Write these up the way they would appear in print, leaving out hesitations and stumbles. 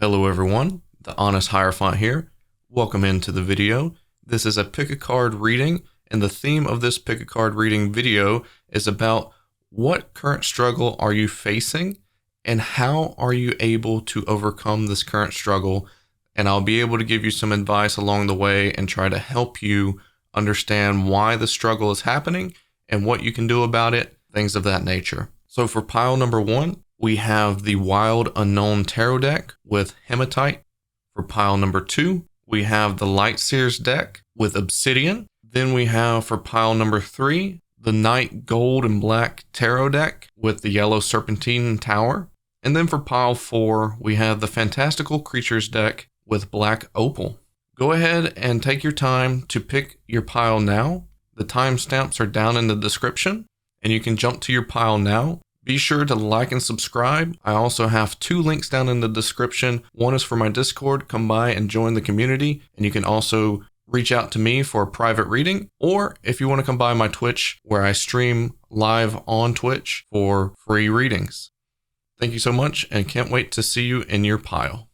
Hello everyone, the Honest Hierophant here. Welcome into the video. This is a pick a card reading, and the theme of this pick a card reading video is about what current struggle are you facing and how are you able to overcome this current struggle. And I'll be able to give you some advice along the way and try to help you understand why the struggle is happening and what you can do about it, things of that nature. So for pile number 1, we have the Wild Unknown Tarot deck with Hematite. For pile number 2, we have the Light Seers deck with Obsidian. Then we have for pile number 3, the Night Gold and Black Tarot deck with the Yellow Serpentine Tower. And then for pile 4, we have the Fantastical Creatures deck with Black Opal. Go ahead and take your time to pick your pile now. The timestamps are down in the description, and you can jump to your pile now. Be sure to like and subscribe. I also have 2 links down in the description. One is for my Discord. Come by and join the community. And you can also reach out to me for a private reading. Or if you want to come by my Twitch, where I stream live on Twitch for free readings. Thank you so much, and can't wait to see you in your pile.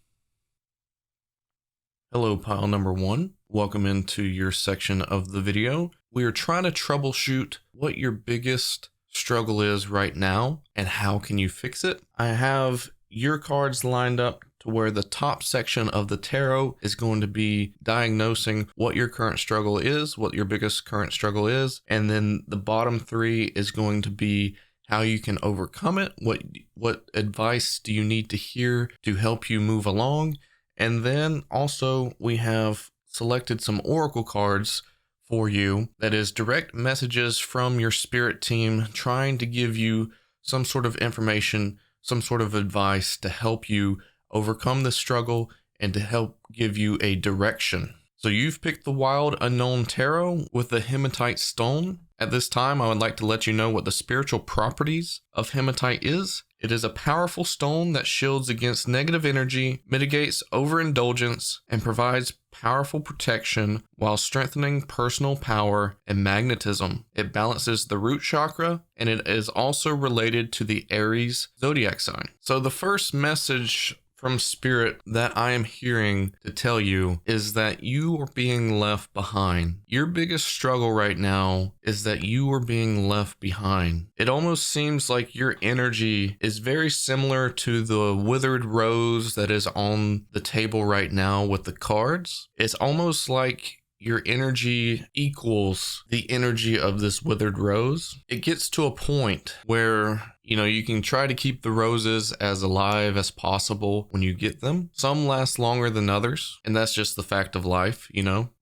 Hello, pile number 1. Welcome into your section of the video. We are trying to troubleshoot what your biggest struggle is right now and how can you fix it. I have your cards lined up to where the top section of the tarot is going to be diagnosing what your current struggle is, what your biggest current struggle is, and then the bottom 3 is going to be how you can overcome it. What advice do you need to hear to help you move along? And then also we have selected some oracle cards for you, that is direct messages from your spirit team trying to give you some sort of information, some sort of advice to help you overcome the struggle and to help give you a direction. So you've picked the Wild Unknown Tarot with the Hematite stone. At this time, I would like to let you know what the spiritual properties of Hematite is. It is a powerful stone that shields against negative energy, mitigates overindulgence, and provides powerful protection while strengthening personal power and magnetism. It balances the root chakra, and it is also related to the Aries zodiac sign. So the first message from Spirit that I am hearing to tell you is that you are being left behind. Your biggest struggle right now is that you are being left behind. It almost seems like your energy is very similar to the withered rose that is on the table right now with the cards. It's almost like your energy equals the energy of this withered rose. It gets to a point where, you can try to keep the roses as alive as possible when you get them. Some last longer than others, and that's just the fact of life,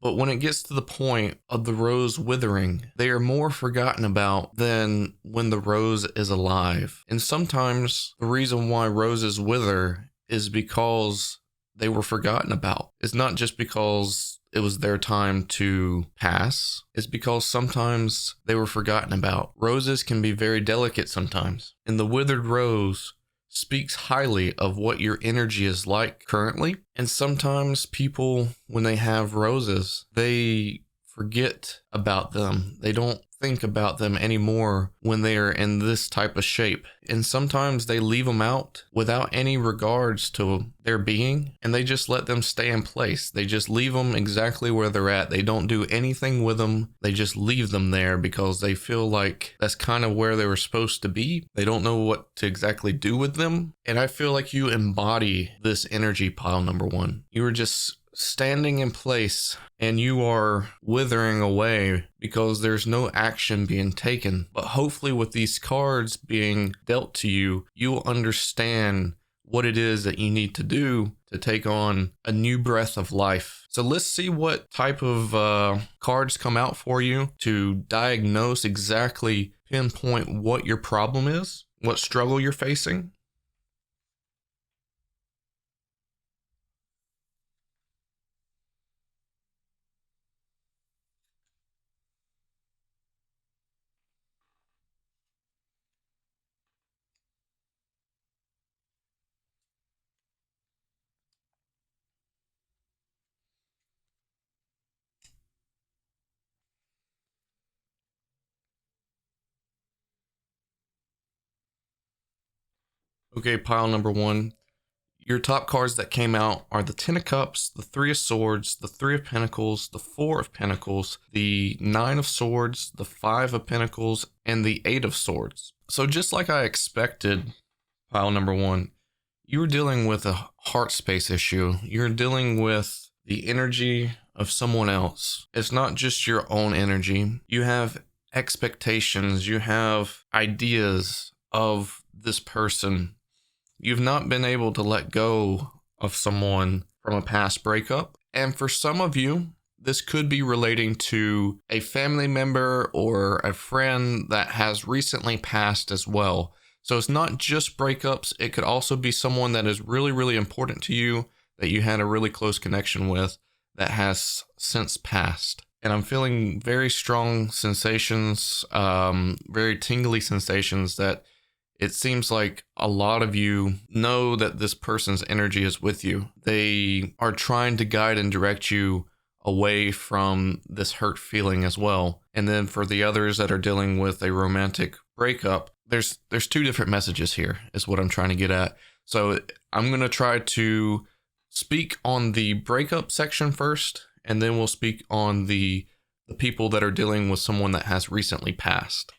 But when it gets to the point of the rose withering, they are more forgotten about than when the rose is alive. And sometimes the reason why roses wither is because they were forgotten about. It's not just because it was their time to pass. It's because sometimes they were forgotten about. Roses can be very delicate sometimes. And the withered rose speaks highly of what your energy is like currently. And sometimes people, when they have roses, they forget about them. They don't think about them anymore when they are in this type of shape. And sometimes they leave them out without any regards to their being, and they just let them stay in place. They just leave them exactly where they're at. They don't do anything with them. They just leave them there because they feel like that's kind of where they were supposed to be. They don't know what to exactly do with them. And I feel like you embody this energy, pile number 1. You were just standing in place and you are withering away because there's no action being taken. But hopefully with these cards being dealt to you, you'll understand what it is that you need to do to take on a new breath of life. So let's see what type of cards come out for you to diagnose exactly, pinpoint what your problem is, what struggle you're facing. Okay, pile number 1. Your top cards that came out are the Ten of Cups, the Three of Swords, the Three of Pentacles, the Four of Pentacles, the Nine of Swords, the Five of Pentacles, and the Eight of Swords. So just like I expected, pile number one, you were dealing with a heart space issue. You're dealing with the energy of someone else. It's not just your own energy. You have expectations. You have ideas of this person. You've not been able to let go of someone from a past breakup. And for some of you, this could be relating to a family member or a friend that has recently passed as well. So it's not just breakups. It could also be someone that is really, really important to you, that you had a really close connection with, that has since passed. And I'm feeling very strong sensations, very tingly sensations, that it seems like a lot of you know that this person's energy is with you. They are trying to guide and direct you away from this hurt feeling as well. And then for the others that are dealing with a romantic breakup, there's two different messages here, is what I'm trying to get at. So I'm going to try to speak on the breakup section first, and then we'll speak on the people that are dealing with someone that has recently passed.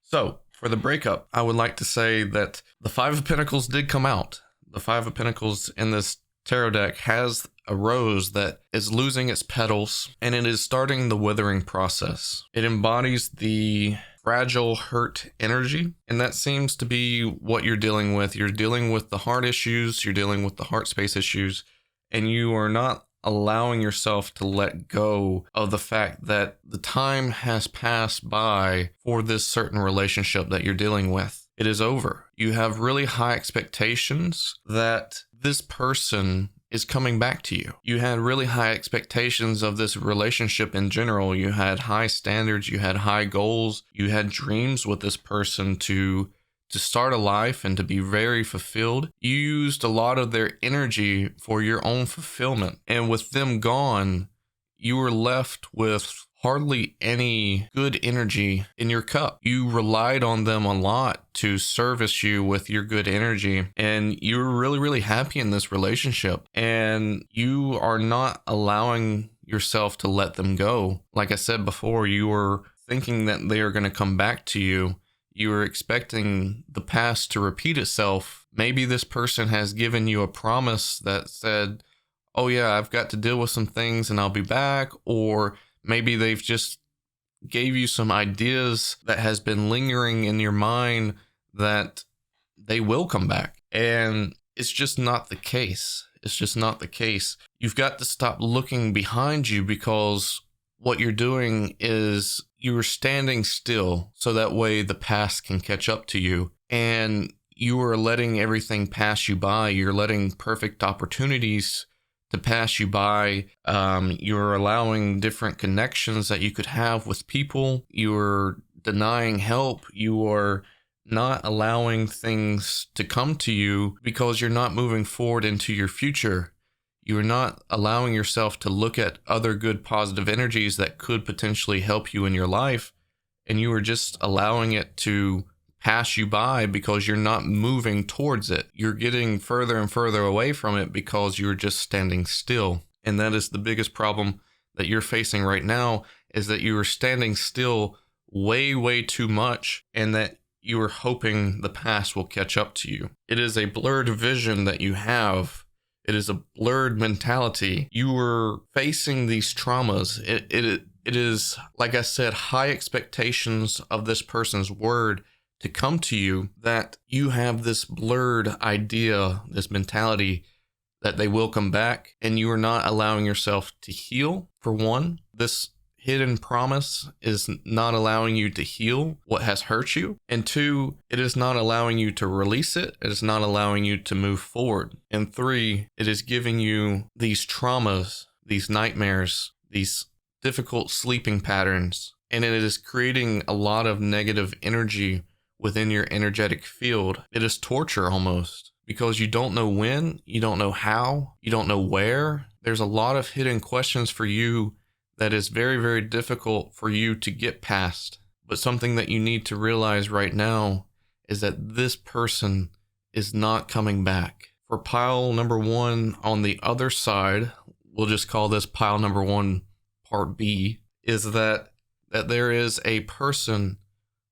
So for the breakup, I would like to say that the Five of Pentacles did come out. The Five of Pentacles in this tarot deck has a rose that is losing its petals, and it is starting the withering process. It embodies the fragile, hurt energy, and that seems to be what you're dealing with. You're dealing with the heart issues, you're dealing with the heart space issues, and you are not allowing yourself to let go of the fact that the time has passed by for this certain relationship that you're dealing with. It is over. You have really high expectations that this person is coming back to you. You had really high expectations of this relationship in general. You had high standards, you had high goals, you had dreams with this person to start a life and to be very fulfilled. You used a lot of their energy for your own fulfillment. And with them gone, you were left with hardly any good energy in your cup. You relied on them a lot to service you with your good energy, and you were really, really happy in this relationship, and you are not allowing yourself to let them go. Like I said before, you were thinking that they are going to come back to you. You were expecting the past to repeat itself. Maybe this person has given you a promise that said, oh yeah, I've got to deal with some things and I'll be back. Or maybe they've just gave you some ideas that has been lingering in your mind that they will come back. And it's just not the case. It's just not the case. You've got to stop looking behind you, because what you're doing is you're standing still so that way the past can catch up to you. And you are letting everything pass you by. You're letting perfect opportunities to pass you by. You're allowing different connections that you could have with people. You're denying help. You are not allowing things to come to you because you're not moving forward into your future. You're not allowing yourself to look at other good positive energies that could potentially help you in your life. And you are just allowing it to pass you by because you're not moving towards it. You're getting further and further away from it because you're just standing still. And that is the biggest problem that you're facing right now, is that you are standing still way, way too much, and that you are hoping the past will catch up to you. It is a blurred vision that you have. It is a blurred mentality. You are facing these traumas. It is, like I said, high expectations of this person's word to come to you, that you have this blurred idea, this mentality that they will come back, and you are not allowing yourself to heal. For one, this hidden promise is not allowing you to heal what has hurt you. And two, it is not allowing you to release it. It is not allowing you to move forward. And three, it is giving you these traumas, these nightmares, these difficult sleeping patterns. And it is creating a lot of negative energy within your energetic field. It is torture almost, because you don't know when, you don't know how, you don't know where. There's a lot of hidden questions for you that is very, very difficult for you to get past. But something that you need to realize right now is that this person is not coming back For pile number 1 on the other side, we'll just call this pile number 1 part B, is that there is a person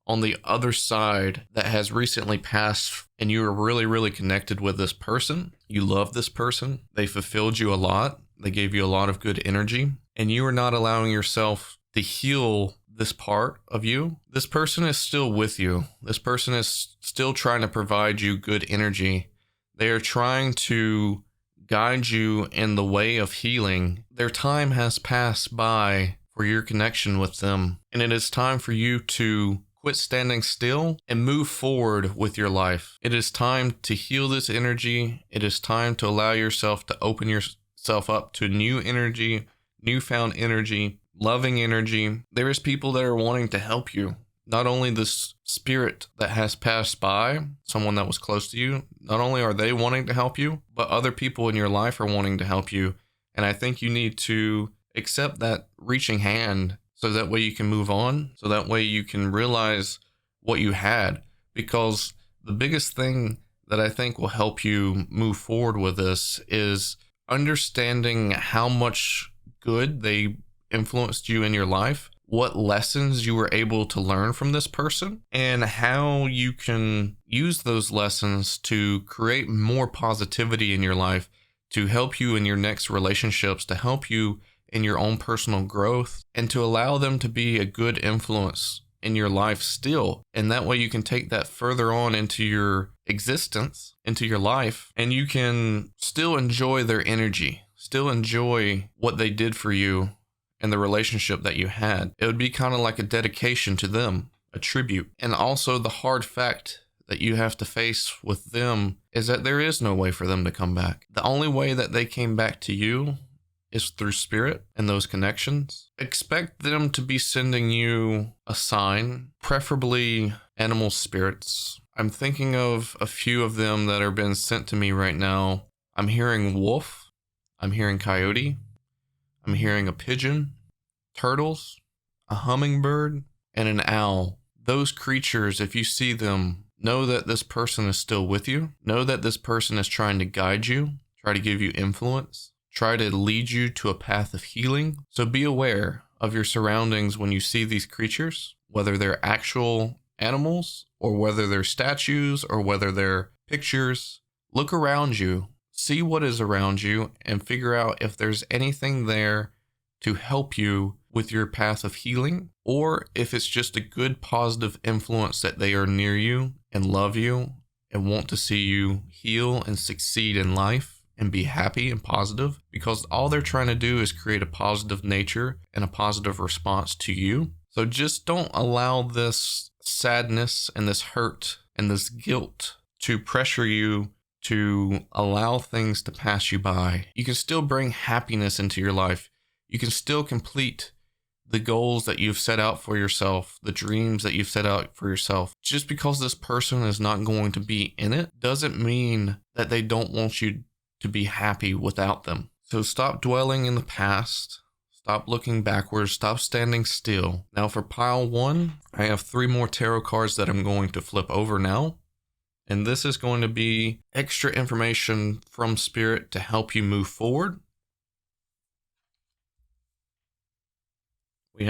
on the other side that has recently passed, and you are really, really connected with this person. You love this person. They fulfilled you a lot. They gave you a lot of good energy, and you are not allowing yourself to heal this part of you. This person is still with you. This person is still trying to provide you good energy. They are trying to guide you in the way of healing. Their time has passed by for your connection with them, and it is time for you to quit standing still and move forward with your life. It is time to heal this energy. It is time to allow yourself to open yourself up to new energy, newfound energy, loving energy. There is people that are wanting to help you. Not only this spirit that has passed by, someone that was close to you, not only are they wanting to help you, but other people in your life are wanting to help you. And I think you need to accept that reaching hand, so that way you can move on, so that way you can realize what you had. Because the biggest thing that I think will help you move forward with this is understanding how much good they influenced you in your life, what lessons you were able to learn from this person, and how you can use those lessons to create more positivity in your life, to help you in your next relationships, to help you in your own personal growth, and to allow them to be a good influence in your life still. And that way you can take that further on into your existence, into your life, and you can still enjoy their energy, still enjoy what they did for you and the relationship that you had. It would be kind of like a dedication to them, a tribute. And also the hard fact that you have to face with them is that there is no way for them to come back. The only way that they came back to you is through spirit and those connections. Expect them to be sending you a sign, preferably animal spirits. I'm thinking of a few of them that are being sent to me right now. I'm hearing wolf, I'm hearing coyote, I'm hearing a pigeon, turtles, a hummingbird, and an owl. Those creatures, if you see them, know that this person is still with you. Know that this person is trying to guide you, try to give you influence, try to lead you to a path of healing. So be aware of your surroundings when you see these creatures, whether they're actual animals or whether they're statues or whether they're pictures. Look around you, see what is around you, and figure out if there's anything there to help you with your path of healing, or if it's just a good positive influence that they are near you and love you and want to see you heal and succeed in life and be happy and positive, because all they're trying to do is create a positive nature and a positive response to you. So just don't allow this sadness and this hurt and this guilt to pressure you to allow things to pass you by. You can still bring happiness into your life. You can still complete the goals that you've set out for yourself, the dreams that you've set out for yourself. Just because this person is not going to be in it doesn't mean that they don't want you to be happy without them. So stop dwelling in the past. Stop looking backwards. Stop standing still. Now for pile 1, I have 3 more tarot cards that I'm going to flip over now. And this is going to be extra information from Spirit to help you move forward. We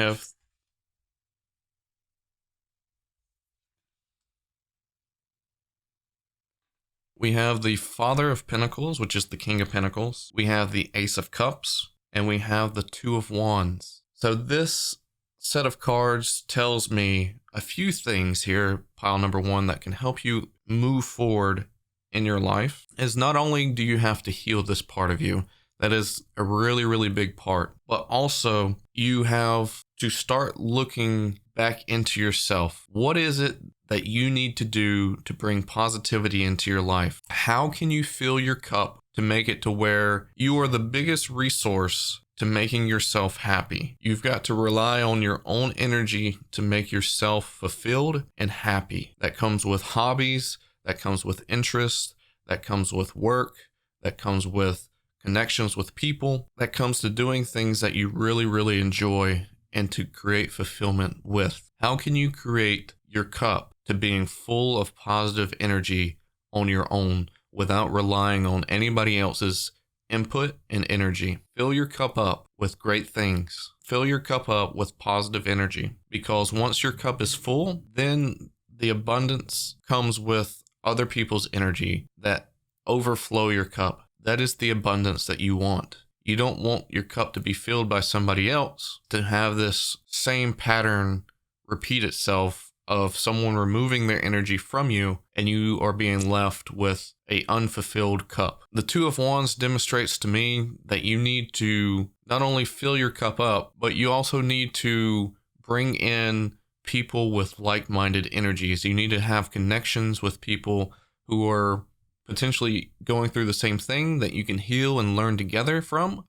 have the Father of Pentacles, which is the King of Pentacles. We have the Ace of Cups, and we have the Two of Wands. So this set of cards tells me a few things here, pile number 1, that can help you move forward in your life. Is not only do you have to heal this part of you, that is a really, really big part, but also you have to start looking back into yourself. What is it that you need to do to bring positivity into your life? How can you fill your cup to make it to where you are the biggest resource to making yourself happy? You've got to rely on your own energy to make yourself fulfilled and happy. That comes with hobbies, that comes with interests, that comes with work, that comes with connections with people, that comes to doing things that you really, really enjoy and to create fulfillment with. How can you create your cup to being full of positive energy on your own without relying on anybody else's input and energy. Fill your cup up with great things. Fill your cup up with positive energy, because once your cup is full, then the abundance comes with other people's energy that overflow your cup. That is the abundance that you want. You don't want your cup to be filled by somebody else, to have this same pattern repeat itself of someone removing their energy from you and you are being left with a unfulfilled cup. The Two of Wands demonstrates to me that you need to not only fill your cup up, but you also need to bring in people with like-minded energies. You need to have connections with people who are potentially going through the same thing that you can heal and learn together from.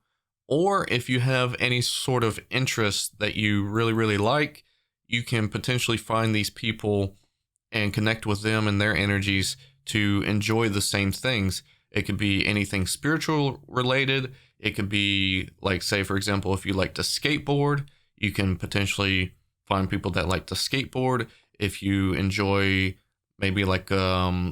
Or if you have any sort of interest that you really, really like, you can potentially find these people and connect with them and their energies to enjoy the same things. It could be anything spiritual related. It could be like, say, for example, if you like to skateboard, you can potentially find people that like to skateboard. If you enjoy maybe like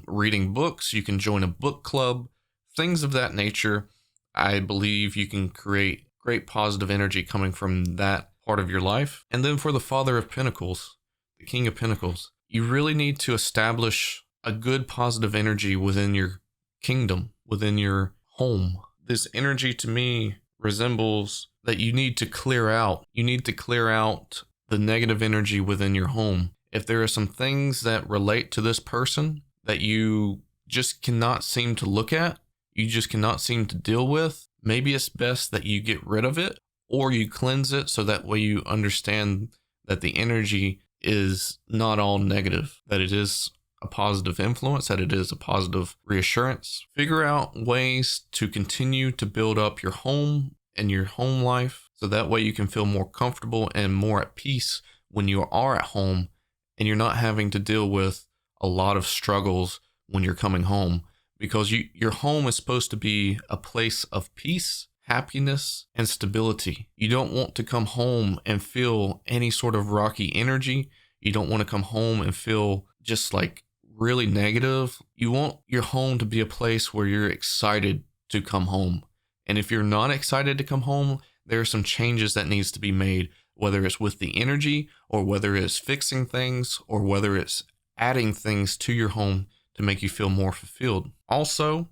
reading books, you can join a book club, things of that nature. I believe you can create great positive energy coming from that part of your life. And then for the Father of Pentacles, the King of Pentacles, you really need to establish a good positive energy within your kingdom, within your home. This energy to me resembles that you need to clear out. You need to clear out the negative energy within your home. If there are some things that relate to this person that you just cannot seem to look at, you just cannot seem to deal with, maybe it's best that you get rid of it or you cleanse it, so that way you understand that the energy is not all negative, that it is a positive influence, that it is a positive reassurance. Figure out ways to continue to build up your home and your home life, so that way you can feel more comfortable and more at peace when you are at home and you're not having to deal with a lot of struggles when you're coming home, because your home is supposed to be a place of peace, happiness, and stability. You don't want to come home and feel any sort of rocky energy. You don't want to come home and feel just like really negative. You want your home to be a place where you're excited to come home. And if you're not excited to come home, there are some changes that needs to be made, whether it's with the energy or whether it's fixing things or whether it's adding things to your home to make you feel more fulfilled. Also,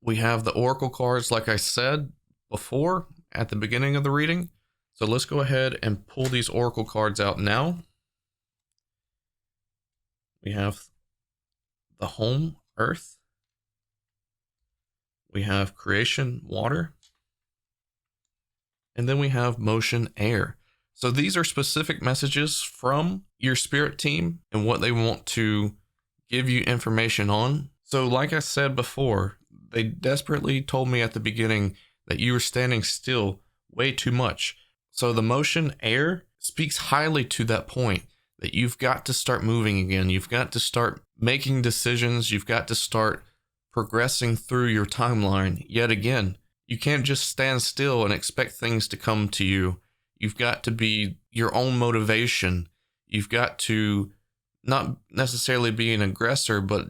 we have the Oracle cards, like I said before at the beginning of the reading. So let's go ahead and pull these Oracle cards out now. We have the home, earth. We have creation, water. And then we have motion, air. So these are specific messages from your spirit team and what they want to give you information on. So like I said before, they desperately told me at the beginning that you were standing still way too much. So the motion, air, speaks highly to that point, that you've got to start moving again. You've got to start making decisions. You've got to start progressing through your timeline yet again. You can't just stand still and expect things to come to you. You've got to be your own motivation. You've got to not necessarily be an aggressor, but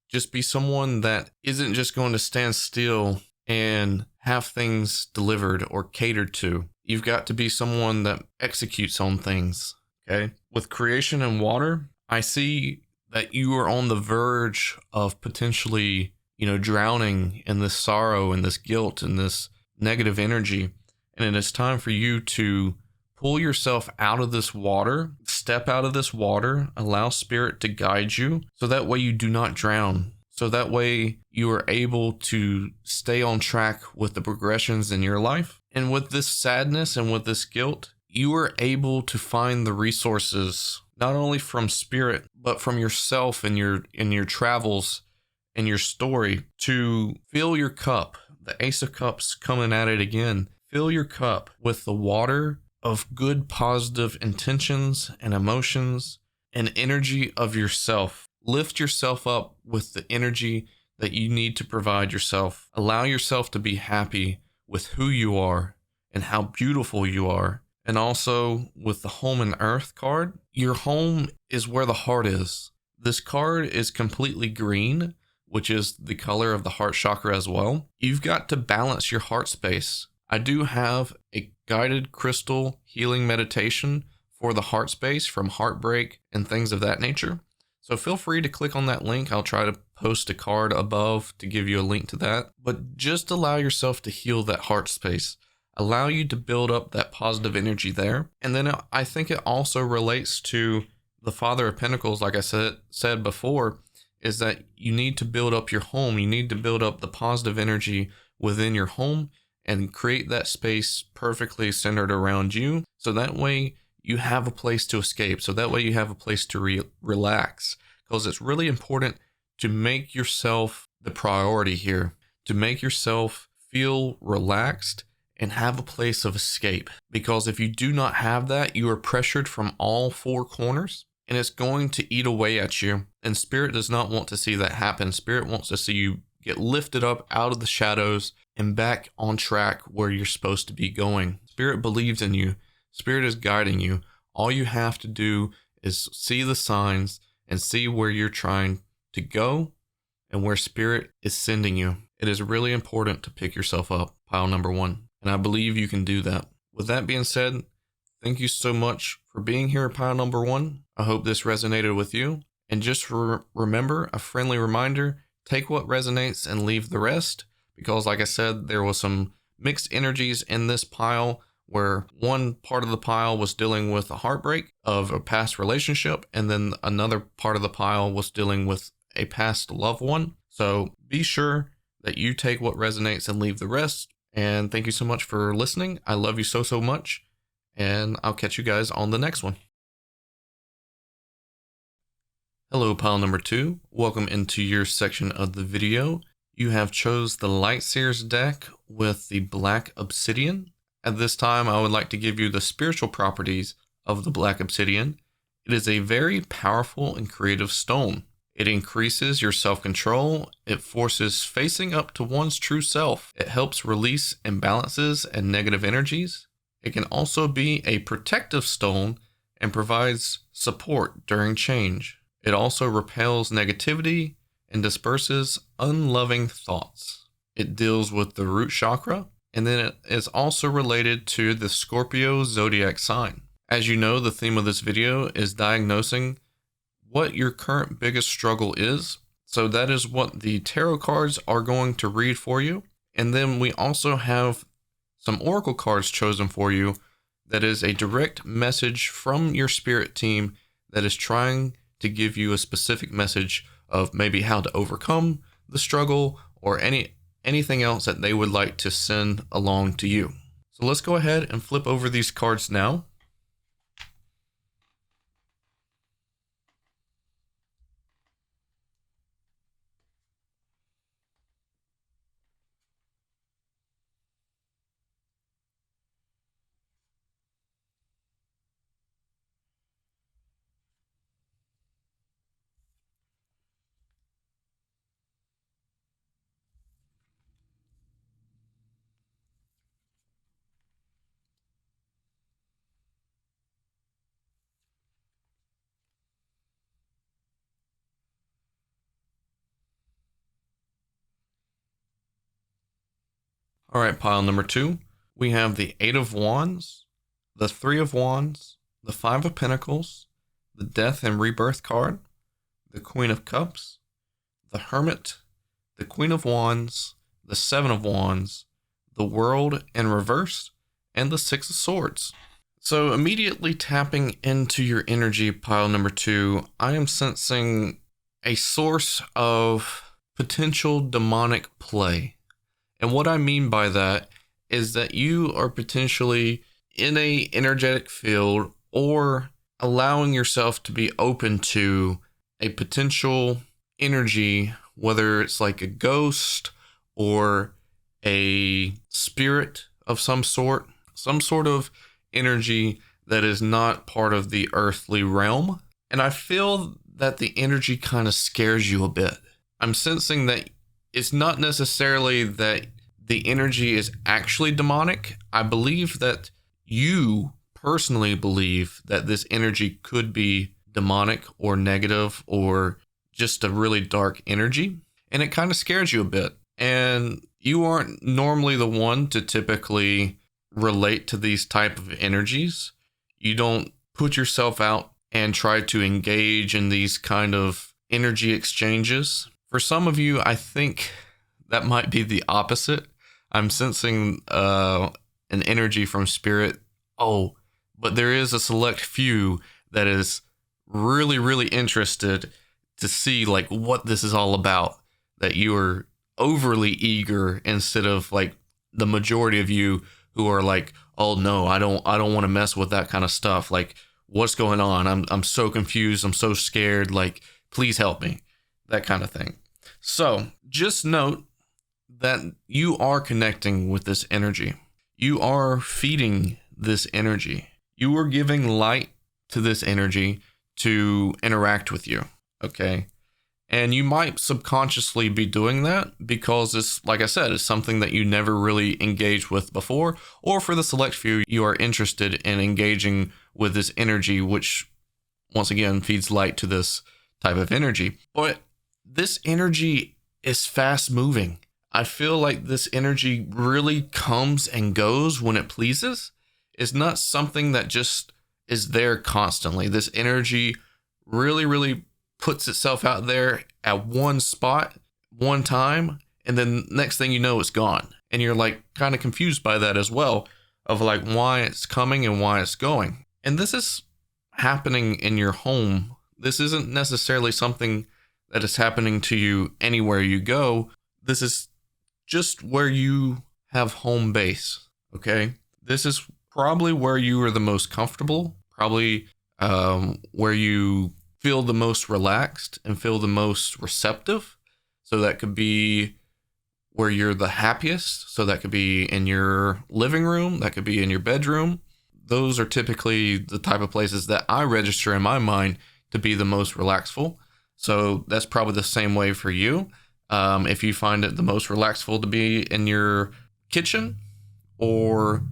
just be someone that isn't just going to stand still and have things delivered or catered to. You've got to be someone that executes on things, okay? With creation and water, I see that you are on the verge of potentially, drowning in this sorrow and this guilt and this negative energy. And it is time for you to pull yourself out of this water, step out of this water, allow spirit to guide you, so that way you do not drown. So that way you are able to stay on track with the progressions in your life. And with this sadness and with this guilt, you are able to find the resources, not only from spirit, but from yourself and your travels and your story, to fill your cup. The Ace of Cups coming at it again. Fill your cup with the water of good positive intentions and emotions and energy of yourself. Lift yourself up with the energy that you need to provide yourself. Allow yourself to be happy with who you are and how beautiful you are. And also with the home and earth card, your home is where the heart is. This card is completely green, which is the color of the heart chakra as well. You've got to balance your heart space. I do have a guided crystal healing meditation for the heart space from heartbreak and things of that nature. So feel free to click on that link. I'll try to post a card above to give you a link to that. But just allow yourself to heal that heart space. Allow you to build up that positive energy there. And then I think it also relates to the Father of Pentacles, like I said before, is that you need to build up your home. You need to build up the positive energy within your home and create that space perfectly centered around you. So that way you have a place to escape. So that way you have a place to relax, because it's really important to make yourself the priority here, to make yourself feel relaxed and have a place of escape. Because if you do not have that, you are pressured from all four corners and it's going to eat away at you. And Spirit does not want to see that happen. Spirit wants to see you get lifted up out of the shadows and back on track where you're supposed to be going. Spirit believes in you. Spirit is guiding you. All you have to do is see the signs and see where you're trying to go and where Spirit is sending you. It is really important to pick yourself up, pile number 1. And I believe you can do that. With that being said, thank you so much for being here at pile number 1. I hope this resonated with you. And just remember, a friendly reminder, take what resonates and leave the rest. Because like I said, there was some mixed energies in this pile where one part of the pile was dealing with a heartbreak of a past relationship, and then another part of the pile was dealing with a past loved one. So be sure that you take what resonates and leave the rest. And thank you so much for listening. I love you so, so much. And I'll catch you guys on the next one. Hello, pile number 2. Welcome into your section of the video. You have chose the Light Seers deck with the Black Obsidian. At this time, I would like to give you the spiritual properties of the Black Obsidian. It is a very powerful and creative stone. It increases your self-control. It forces facing up to one's true self. It helps release imbalances and negative energies. It can also be a protective stone and provides support during change. It also repels negativity and disperses unloving thoughts. It deals with the root chakra, and then it is also related to the Scorpio zodiac sign. As you know, the theme of this video is diagnosing what your current biggest struggle is. So that is what the tarot cards are going to read for you. And then we also have some oracle cards chosen for you that is a direct message from your spirit team that is trying to give you a specific message of maybe how to overcome the struggle or anything else that they would like to send along to you. So let's go ahead and flip over these cards now. All right, pile number 2, we have the 8 of Wands, the 3 of Wands, the 5 of Pentacles, the Death and Rebirth card, the Queen of Cups, the Hermit, the Queen of Wands, the 7 of Wands, the World in reverse, and the 6 of Swords. So immediately tapping into your energy, pile number 2, I am sensing a source of potential demonic play. And what I mean by that is that you are potentially in a energetic field or allowing yourself to be open to a potential energy, whether it's like a ghost or a spirit of some sort of energy that is not part of the earthly realm. And I feel that the energy kind of scares you a bit. I'm sensing that it's not necessarily that the energy is actually demonic. I believe that you personally believe that this energy could be demonic or negative or just a really dark energy. and it kind of scares you a bit. And you aren't normally the one to typically relate to these type of energies. You don't put yourself out and try to engage in these kind of energy exchanges. For some of you, I think that might be the opposite. I'm sensing an energy from spirit. Oh, but there is a select few that is really, really interested to see like what this is all about, that you are overly eager instead of like the majority of you who are like, oh no, I don't want to mess with that kind of stuff. Like, what's going on? I'm so confused. I'm so scared. Like, please help me. That kind of thing. So just note that you are connecting with this energy. You are feeding this energy. You are giving light to this energy to interact with you. Okay. And you might subconsciously be doing that because it's, like I said, it's something that you never really engaged with before, or for the select few, you are interested in engaging with this energy, which once again feeds light to this type of energy. But this energy is fast moving. I feel like this energy really comes and goes when it pleases. It's not something that just is there constantly. This energy really, really puts itself out there at one spot, one time, and then next thing you know, it's gone. And you're like kind of confused by that as well, of like why it's coming and why it's going. And this is happening in your home. This isn't necessarily something that is happening to you anywhere you go. This is just where you have home base, okay? This is probably where you are the most comfortable, probably where you feel the most relaxed and feel the most receptive. So that could be where you're the happiest. So that could be in your living room. That could be in your bedroom. Those are typically the type of places that I register in my mind to be the most relaxful. So that's probably the same way for you. If you find it the most relaxful to be in your kitchen or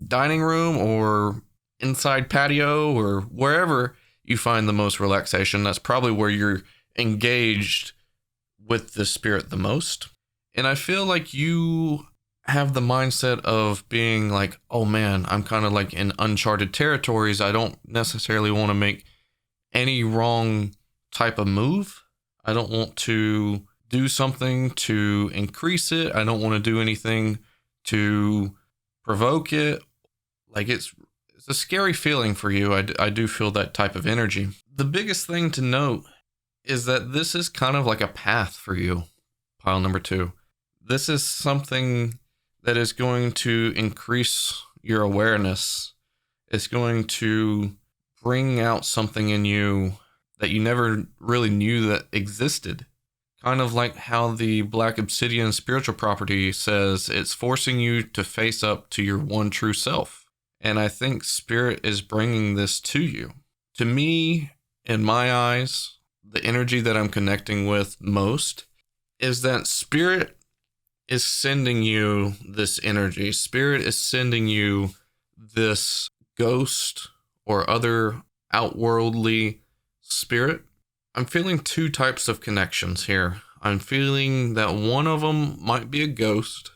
dining room or inside patio or wherever you find the most relaxation, that's probably where you're engaged with the spirit the most. And I feel like you have the mindset of being like, oh man, I'm kind of like in uncharted territories. I don't necessarily want to make any wrong type of move. I don't want to do something to increase it. I don't want to do anything to provoke it. Like it's a scary feeling for you. I do feel that type of energy. The biggest thing to note is that this is kind of like a path for you, pile number 2. This is something that is going to increase your awareness. It's going to bring out something in you that you never really knew that existed. Kind of like how the Black Obsidian spiritual property says, it's forcing you to face up to your one true self. And I think spirit is bringing this to you. To me, in my eyes, the energy that I'm connecting with most is that spirit is sending you this energy. Spirit is sending you this ghost or other outworldly spirit. I'm feeling 2 types of connections here. I'm feeling that one of them might be a ghost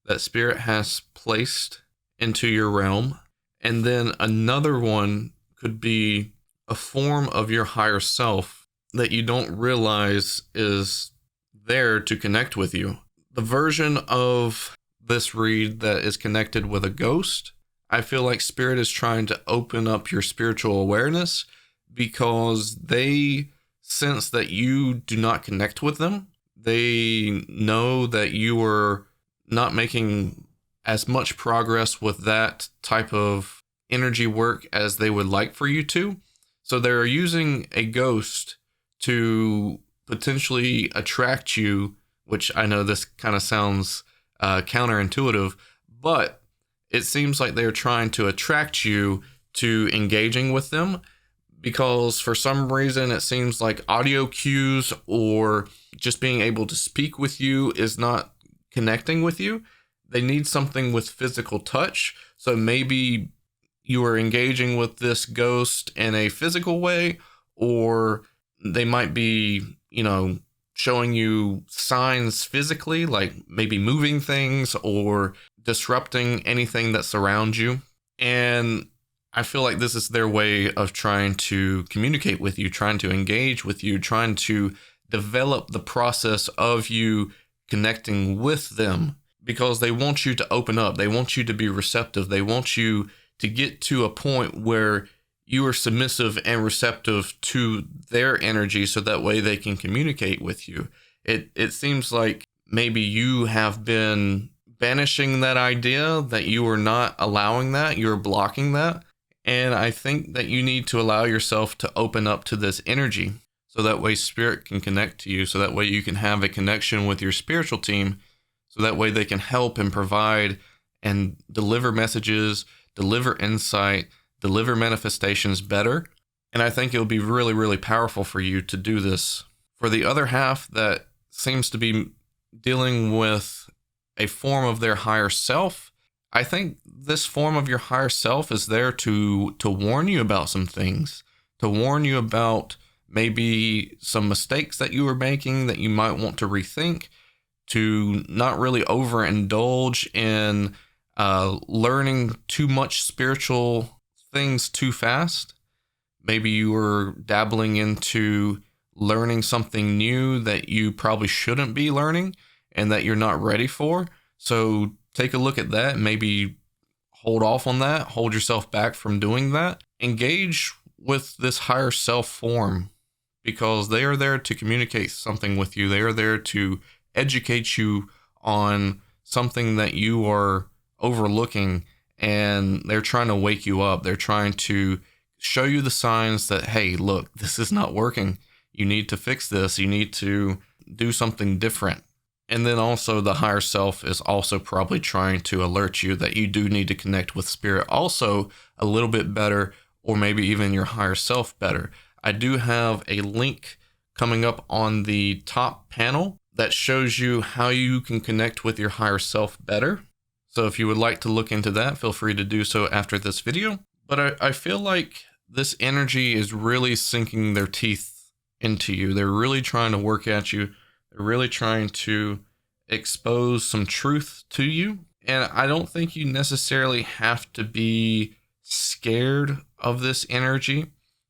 that spirit has placed into your realm. And then another one could be a form of your higher self that you don't realize is there to connect with you. The version of this read that is connected with a ghost, I feel like spirit is trying to open up your spiritual awareness because they sense that you do not connect with them. They know that you are not making as much progress with that type of energy work as they would like for you to. So they're using a ghost to potentially attract you, which I know this kind of sounds counterintuitive, but it seems like they're trying to attract you to engaging with them because for some reason it seems like audio cues or just being able to speak with you is not connecting with you. They need something with physical touch. So maybe you are engaging with this ghost in a physical way, or they might be, showing you signs physically, like maybe moving things or disrupting anything that surrounds you. And I feel like this is their way of trying to communicate with you, trying to engage with you, trying to develop the process of you connecting with them, because they want you to open up. They want you to be receptive. They want you to get to a point where you are submissive and receptive to their energy, so that way they can communicate with you. It seems like maybe you have been banishing that idea, that you are not allowing that, you're blocking that. And I think that you need to allow yourself to open up to this energy, so that way spirit can connect to you, so that way you can have a connection with your spiritual team, so that way they can help and provide and deliver messages, deliver insight, deliver manifestations better. And I think it'll be really, really powerful for you to do this. For the other half that seems to be dealing with a form of their higher self, I think this form of your higher self is there to warn you about some things, to warn you about maybe some mistakes that you were making that you might want to rethink, to not really overindulge in learning too much spiritual things too fast. Maybe you were dabbling into learning something new that you probably shouldn't be learning and that you're not ready for. So take a look at that. Maybe hold off on that. Hold yourself back from doing that. Engage with this higher self form, because they are there to communicate something with you. They are there to educate you on something that you are overlooking, and they're trying to wake you up. They're trying to show you the signs that, hey, look, this is not working. You need to fix this. You need to do something different. And then also the higher self is also probably trying to alert you that you do need to connect with spirit also a little bit better, or maybe even your higher self better. I do have a link coming up on the top panel that shows you how you can connect with your higher self better. So if you would like to look into that, feel free to do so after this video. But I feel like this energy is really sinking their teeth into you. They're really trying to work at you. They're really trying to expose some truth to you. And I don't think you necessarily have to be scared of this energy.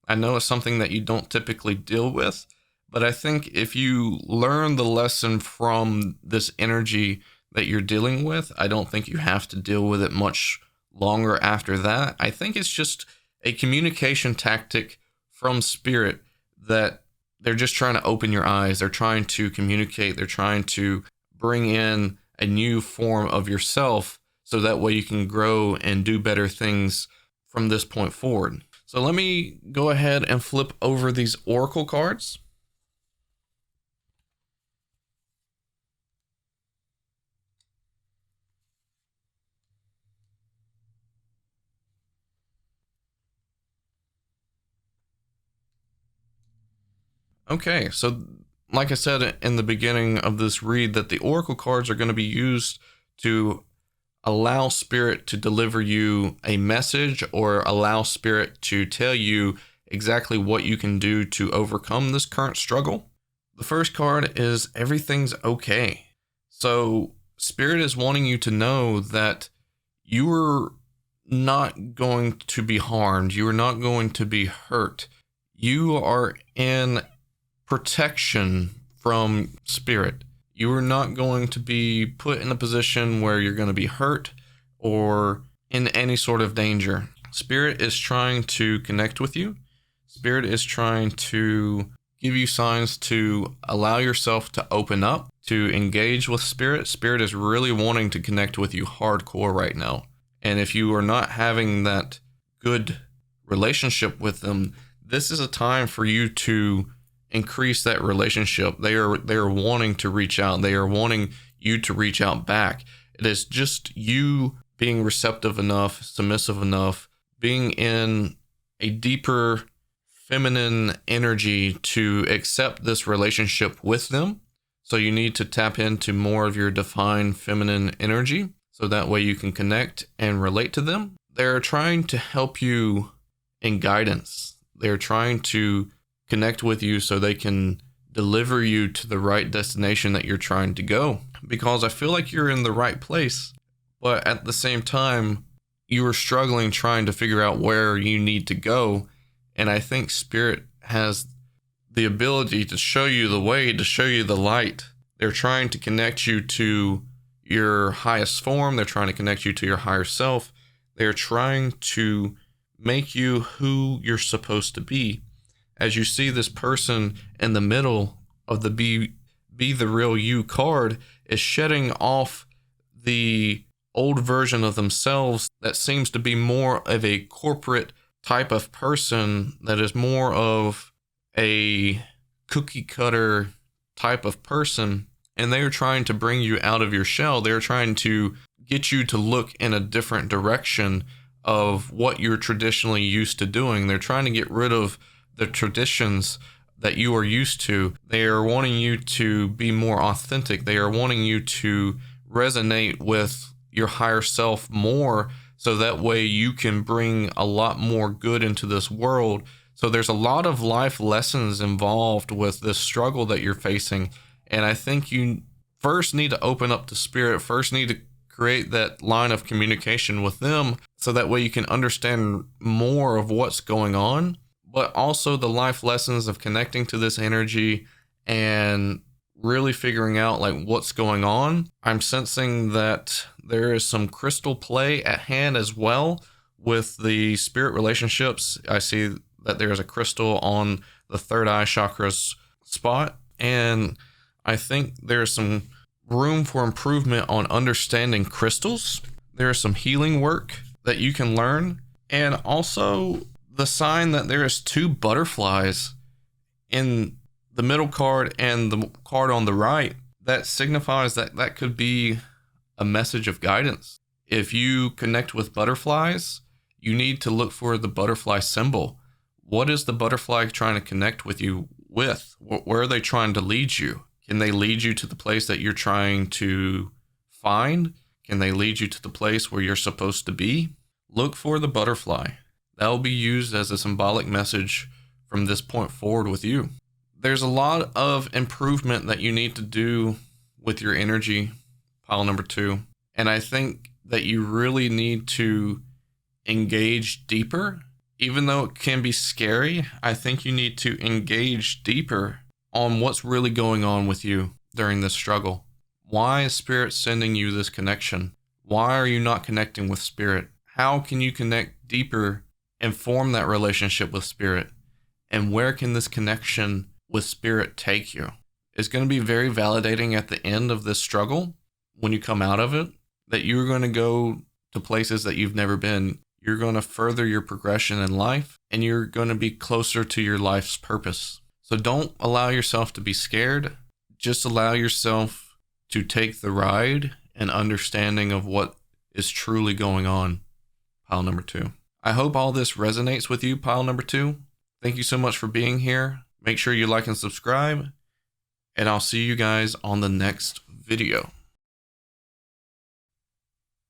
I know it's something that you don't typically deal with, but I think if you learn the lesson from this energy that you're dealing with, I don't think you have to deal with it much longer after that. I think it's just a communication tactic from spirit that they're just trying to open your eyes. They're trying to communicate. They're trying to bring in a new form of yourself, so that way you can grow and do better things from this point forward. So let me go ahead and flip over these oracle cards. Okay, so like I said in the beginning of this read, that the oracle cards are going to be used to allow spirit to deliver you a message, or allow spirit to tell you exactly what you can do to overcome this current struggle. The first card is everything's okay. So spirit is wanting you to know that you are not going to be harmed. You are not going to be hurt. You are in protection from spirit. You are not going to be put in a position where you're going to be hurt or in any sort of danger. Spirit is trying to connect with you. Spirit is trying to give you signs to allow yourself to open up, to engage with spirit. Spirit is really wanting to connect with you hardcore right now. And if you are not having that good relationship with them, this is a time for you to increase that relationship. They are wanting to reach out. They are wanting you to reach out back. It is just you being receptive enough, submissive enough, being in a deeper feminine energy to accept this relationship with them. So you need to tap into more of your divine feminine energy, so that way you can connect and relate to them. They're trying to help you in guidance. They're trying to connect with you so they can deliver you to the right destination that you're trying to go. Because I feel like you're in the right place, but at the same time, you are struggling trying to figure out where you need to go. And I think Spirit has the ability to show you the way, to show you the light. They're trying to connect you to your highest form. They're trying to connect you to your higher self. They're trying to make you who you're supposed to be. As you see this person in the middle of the be the real you card is shedding off the old version of themselves that seems to be more of a corporate type of person, that is more of a cookie cutter type of person. And they are trying to bring you out of your shell. They're trying to get you to look in a different direction of what you're traditionally used to doing. They're trying to get rid of the traditions that you are used to. They are wanting you to be more authentic. They are wanting you to resonate with your higher self more, so that way you can bring a lot more good into this world. So there's a lot of life lessons involved with this struggle that you're facing. And I think you first need to open up to Spirit, first need to create that line of communication with them, so that way you can understand more of what's going on, but also the life lessons of connecting to this energy and really figuring out like what's going on. I'm sensing that there is some crystal play at hand as well with the spirit relationships. I see that there's a crystal on the third eye chakra's spot, and I think there's some room for improvement on understanding crystals. There is some healing work that you can learn, and also the sign that there is two butterflies in the middle card and the card on the right. That signifies that that could be a message of guidance. If you connect with butterflies, you need to look for the butterfly symbol. What is the butterfly trying to connect with you with? Where are they trying to lead you? Can they lead you to the place that you're trying to find? Can they lead you to the place where you're supposed to be? Look for the butterfly. That will be used as a symbolic message from this point forward with you. There's a lot of improvement that you need to do with your energy, pile number 2. And I think that you really need to engage deeper. Even though it can be scary, I think you need to engage deeper on what's really going on with you during this struggle. Why is Spirit sending you this connection? Why are you not connecting with Spirit? How can you connect deeper and form that relationship with Spirit? And where can this connection with Spirit take you? It's going to be very validating at the end of this struggle, when you come out of it, that you're going to go to places that you've never been. You're going to further your progression in life, and you're going to be closer to your life's purpose. So don't allow yourself to be scared. Just allow yourself to take the ride and understanding of what is truly going on, pile number 2. I hope all this resonates with you, pile number 2. Thank you so much for being here. Make sure you like and subscribe, and I'll see you guys on the next video.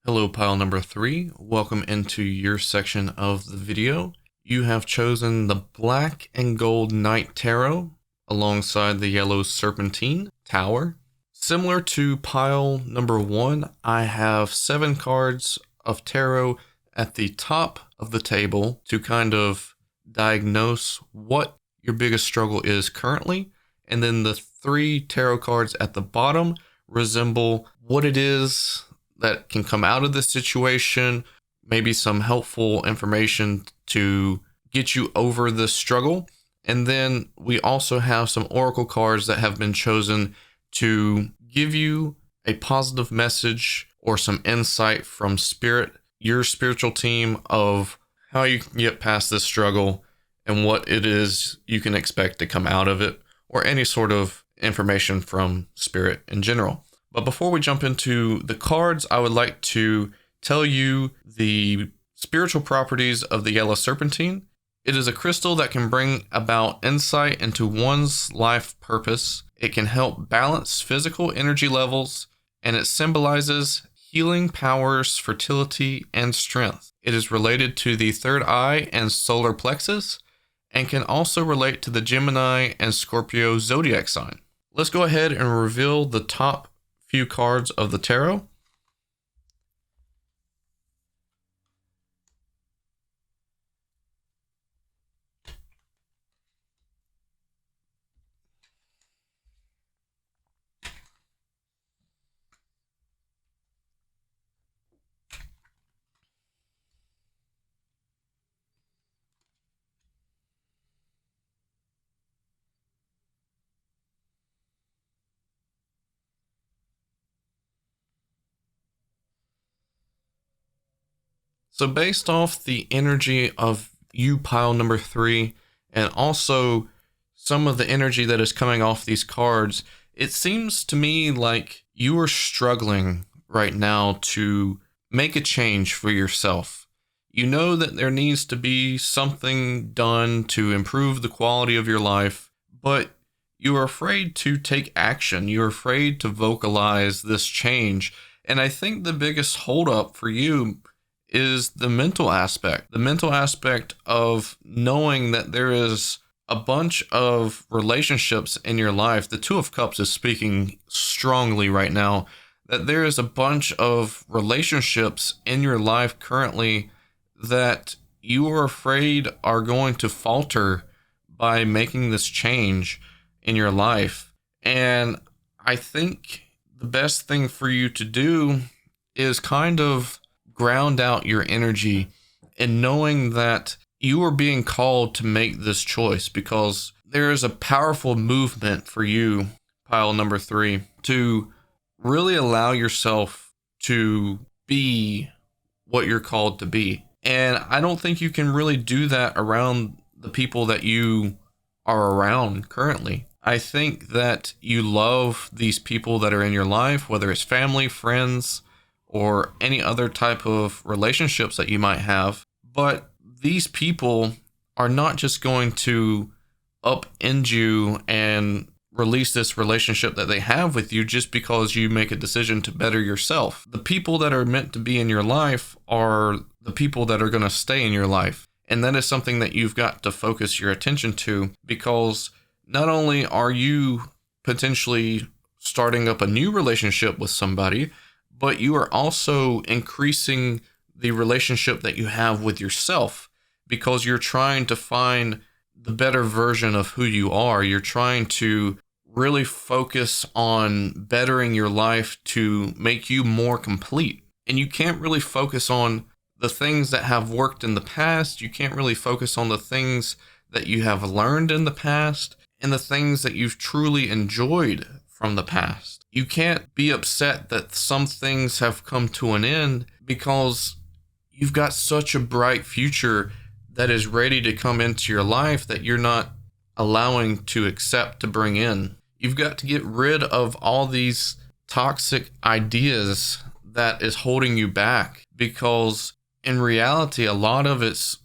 Hello, pile number 3. Welcome into your section of the video. You have chosen the black and gold Night Tarot alongside the yellow Serpentine Tower. Similar to pile number 1, I have 7 cards of tarot at the top of the table to kind of diagnose what your biggest struggle is currently. And then the 3 tarot cards at the bottom resemble what it is that can come out of this situation, maybe some helpful information to get you over this struggle. And then we also have some oracle cards that have been chosen to give you a positive message or some insight from Spirit, your spiritual team, of how you can get past this struggle and what it is you can expect to come out of it, or any sort of information from Spirit in general. But before we jump into the cards, I would like to tell you the spiritual properties of the yellow Serpentine. It is a crystal that can bring about insight into one's life purpose. It can help balance physical energy levels, and it symbolizes healing powers, fertility, and strength. It is related to the third eye and solar plexus, and can also relate to the Gemini and Scorpio zodiac sign. Let's go ahead and reveal the top few cards of the tarot. So based off the energy of you, pile number 3, and also some of the energy that is coming off these cards, it seems to me like you are struggling right now to make a change for yourself. You know that there needs to be something done to improve the quality of your life, but you are afraid to take action. You're afraid to vocalize this change. And I think the biggest holdup for you is the mental aspect of knowing that there is a bunch of relationships in your life. The Two of Cups is speaking strongly right now, that there is a bunch of relationships in your life currently that you are afraid are going to falter by making this change in your life. And I think the best thing for you to do is kind of ground out your energy and knowing that you are being called to make this choice, because there is a powerful movement for you, pile number 3, to really allow yourself to be what you're called to be. And I don't think you can really do that around the people that you are around currently. I think that you love these people that are in your life, whether it's family, friends, or any other type of relationships that you might have. But these people are not just going to upend you and release this relationship that they have with you just because you make a decision to better yourself. The people that are meant to be in your life are the people that are going to stay in your life. And that is something that you've got to focus your attention to, because not only are you potentially starting up a new relationship with somebody, but you are also increasing the relationship that you have with yourself, because you're trying to find the better version of who you are. You're trying to really focus on bettering your life to make you more complete. And you can't really focus on the things that have worked in the past. You can't really focus on the things that you have learned in the past and the things that you've truly enjoyed from the past. You can't be upset that some things have come to an end, because you've got such a bright future that is ready to come into your life that you're not allowing to accept to bring in. You've got to get rid of all these toxic ideas that is holding you back, because in reality, a lot of it's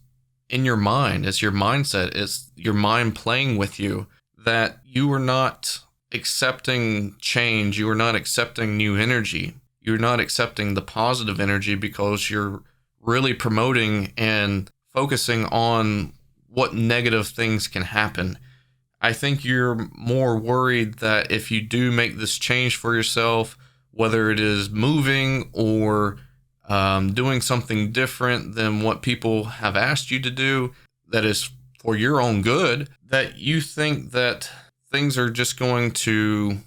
in your mind. It's your mindset. It's your mind playing with you, that you are not accepting change. You are not accepting new energy. You're not accepting the positive energy, because you're really promoting and focusing on what negative things can happen. I think you're more worried that if you do make this change for yourself, whether it is moving or doing something different than what people have asked you to do, that is for your own good, that you think that things are just going to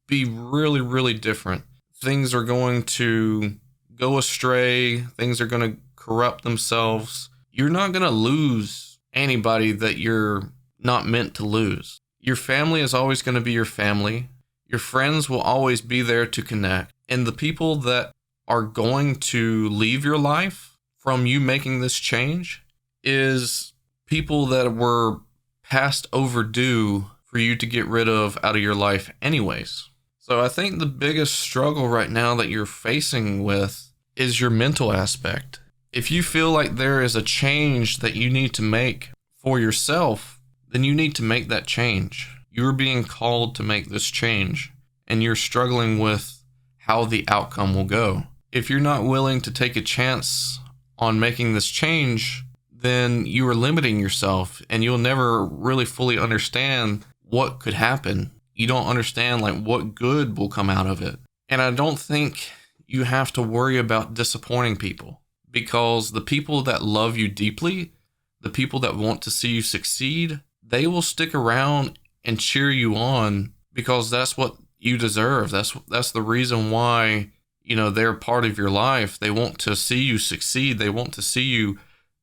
be really, really different. Things are going to go astray. Things are going to corrupt themselves. You're not going to lose anybody that you're not meant to lose. Your family is always going to be your family. Your friends will always be there to connect. And the people that are going to leave your life from you making this change is people that were past overdue for you to get rid of out of your life anyways. So I think the biggest struggle right now that you're facing with is your mental aspect. If you feel like there is a change that you need to make for yourself, then you need to make that change. You're being called to make this change, and you're struggling with how the outcome will go. If you're not willing to take a chance on making this change, then you are limiting yourself and you'll never really fully understand what could happen. You don't understand like what good will come out of it. And I don't think you have to worry about disappointing people, because the people that love you deeply, the people that want to see you succeed, they will stick around and cheer you on because that's what you deserve. That's the reason why, they're part of your life. They want to see you succeed. They want to see you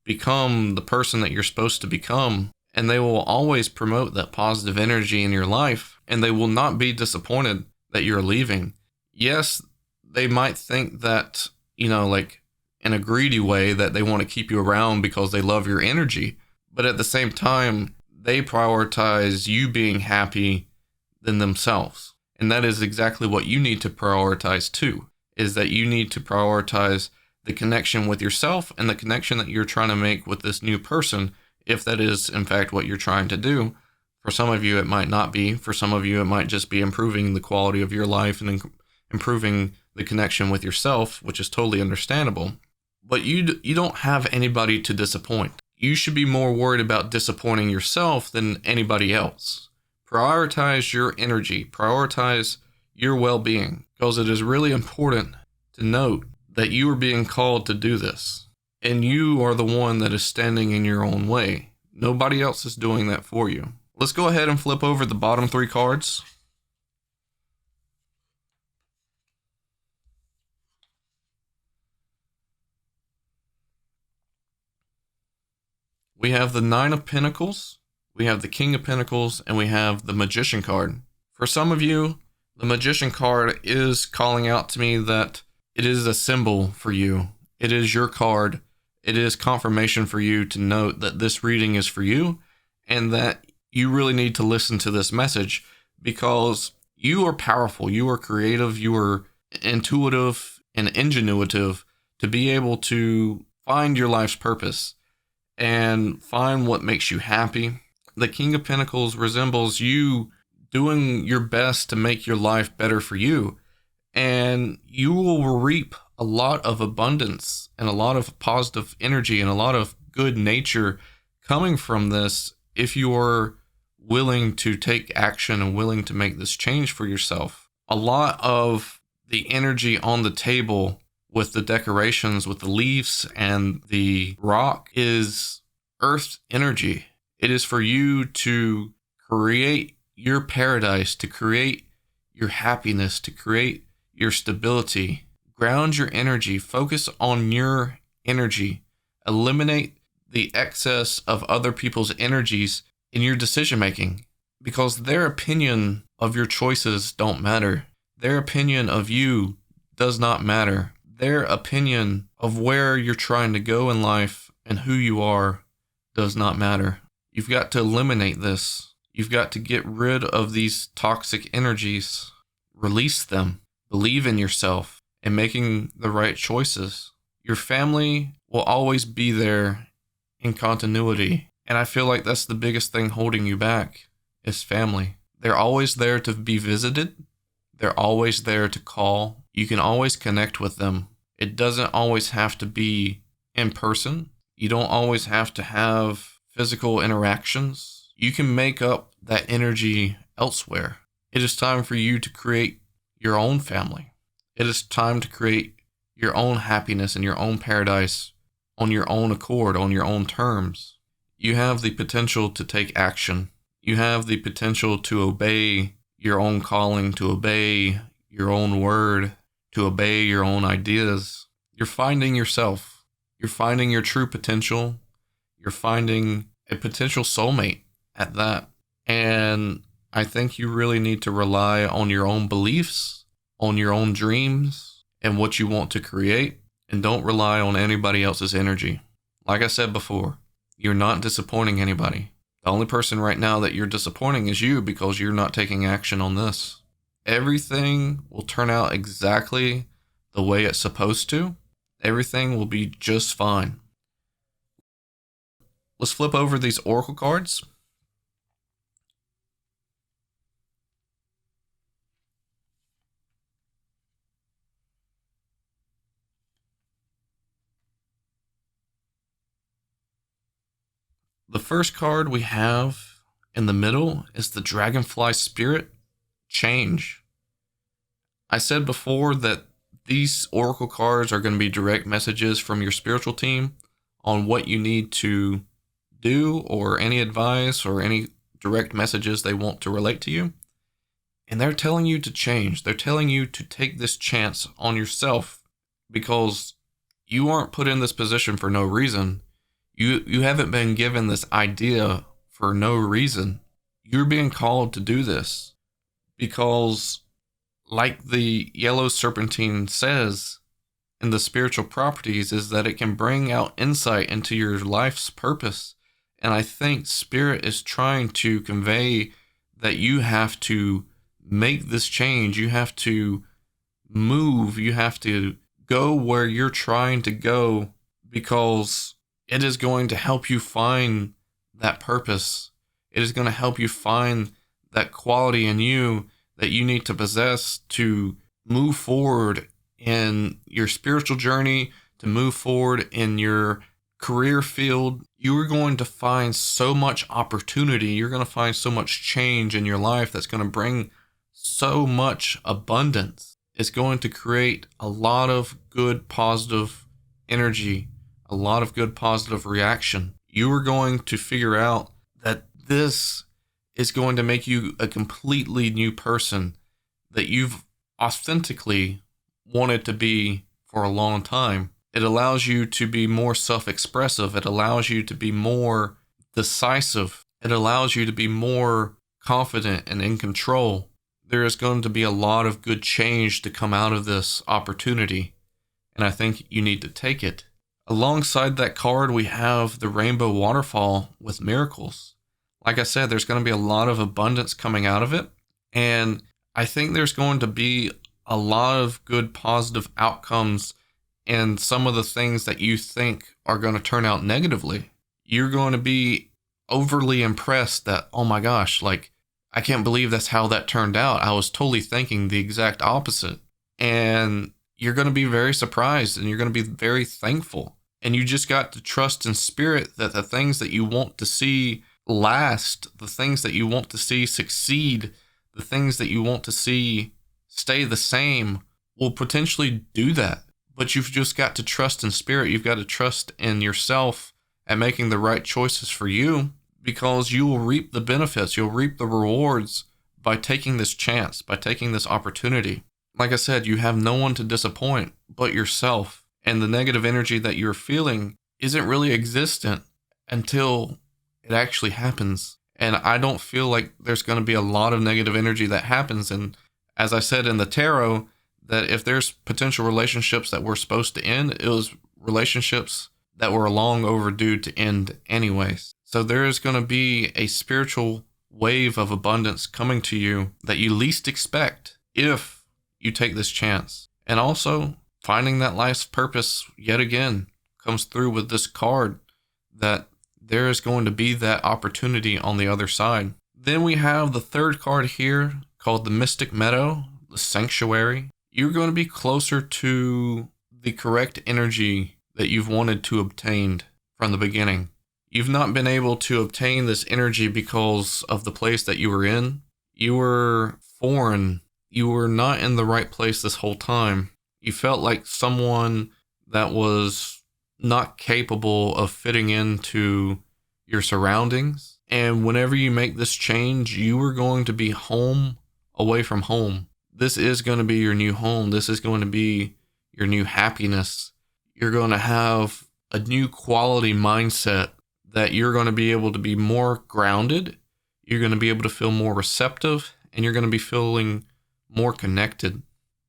become the person that you're supposed to become. And they will always promote that positive energy in your life. And they will not be disappointed that you're leaving. Yes, they might think that, like in a greedy way, that they want to keep you around because they love your energy. But at the same time, they prioritize you being happy than themselves. And that is exactly what you need to prioritize too, is that you need to prioritize the connection with yourself and the connection that you're trying to make with this new person, if that is in fact what you're trying to do. For some of you, it might not be. For some of you, it might just be improving the quality of your life and improving the connection with yourself, which is totally understandable. But you don't have anybody to disappoint. You should be more worried about disappointing yourself than anybody else. Prioritize your energy. Prioritize your well-being, because it is really important to note that you are being called to do this. And you are the one that is standing in your own way. Nobody else is doing that for you. Let's go ahead and flip over the bottom 3 cards. We have the 9 of Pentacles, we have the King of Pentacles, and we have the Magician card. For some of you, the Magician card is calling out to me that it is a symbol for you. It is your card. It is confirmation for you to note that this reading is for you and that you really need to listen to this message, because you are powerful, you are creative, you are intuitive and ingenuitive to be able to find your life's purpose and find what makes you happy. The King of Pentacles resembles you doing your best to make your life better for you. And you will reap a lot of abundance and a lot of positive energy and a lot of good nature coming from this if you are willing to take action and willing to make this change for yourself. A lot of the energy on the table with the decorations, with the leaves and the rock, is earth energy. It is for you to create your paradise, to create your happiness, to create your stability. Ground your energy, focus on your energy, eliminate the excess of other people's energies in your decision making, because their opinion of your choices don't matter. Their opinion of you does not matter. Their opinion of where you're trying to go in life and who you are does not matter. You've got to eliminate this. You've got to get rid of these toxic energies. Release them. Believe in yourself and making the right choices. Your family will always be there in continuity. And I feel like that's the biggest thing holding you back, is family. They're always there to be visited. They're always there to call. You can always connect with them. It doesn't always have to be in person. You don't always have to have physical interactions. You can make up that energy elsewhere. It is time for you to create your own family. It is time to create your own happiness and your own paradise on your own accord, on your own terms. You have the potential to take action. You have the potential to obey your own calling, to obey your own word, to obey your own ideas. You're finding yourself. You're finding your true potential. You're finding a potential soulmate at that. And I think you really need to rely on your own beliefs, on your own dreams, and what you want to create, and don't rely on anybody else's energy. Like I said before, you're not disappointing anybody. The only person right now that you're disappointing is you, because you're not taking action on this. Everything will turn out exactly the way it's supposed to. Everything will be just fine. Let's flip over these oracle cards. The first card we have in the middle is the Dragonfly Spirit Change. I said before that these oracle cards are going to be direct messages from your spiritual team on what you need to do, or any advice or any direct messages they want to relate to you. And they're telling you to change. They're telling you to take this chance on yourself, because you aren't put in this position for no reason. You haven't been given this idea for no reason. You're being called to do this because, like the yellow serpentine says in the spiritual properties, is that it can bring out insight into your life's purpose. And I think Spirit is trying to convey that you have to make this change. You have to move. You have to go where you're trying to go, because it is going to help you find that purpose. It is going to help you find that quality in you that you need to possess to move forward in your spiritual journey, to move forward in your career field. You are going to find so much opportunity. You're going to find so much change in your life that's going to bring so much abundance. It's going to create a lot of good, positive energy, a lot of good, positive reaction. You are going to figure out that this is going to make you a completely new person that you've authentically wanted to be for a long time. It allows you to be more self-expressive. It allows you to be more decisive. It allows you to be more confident and in control. There is going to be a lot of good change to come out of this opportunity, and I think you need to take it. Alongside that card, we have the Rainbow Waterfall with miracles. Like I said, there's going to be a lot of abundance coming out of it, and I think there's going to be a lot of good, positive outcomes in some of the things that you think are going to turn out negatively. You're going to be overly impressed that, oh my gosh, like, I can't believe that's how that turned out. I was totally thinking the exact opposite. And you're going to be very surprised, and you're going to be very thankful. And you just got to trust in Spirit that the things that you want to see last, the things that you want to see succeed, the things that you want to see stay the same will potentially do that. But you've just got to trust in Spirit. You've got to trust in yourself and making the right choices for you, because you will reap the benefits. You'll reap the rewards by taking this chance, by taking this opportunity. Like I said, you have no one to disappoint but yourself. And the negative energy that you're feeling isn't really existent until it actually happens. And I don't feel like there's going to be a lot of negative energy that happens. And as I said in the tarot, that if there's potential relationships that were supposed to end, it was relationships that were long overdue to end anyways. So there is going to be a spiritual wave of abundance coming to you that you least expect if you take this chance. And also, finding that life's purpose yet again comes through with this card, that there is going to be that opportunity on the other side. Then we have the third card here called the Mystic Meadow, the Sanctuary. You're going to be closer to the correct energy that you've wanted to obtain from the beginning. You've not been able to obtain this energy because of the place that you were in. You were foreign. You were not in the right place this whole time. You felt like someone that was not capable of fitting into your surroundings. And whenever you make this change, you are going to be home away from home. This is going to be your new home. This is going to be your new happiness. You're going to have a new quality mindset, that you're going to be able to be more grounded. You're going to be able to feel more receptive, and you're going to be feeling more connected,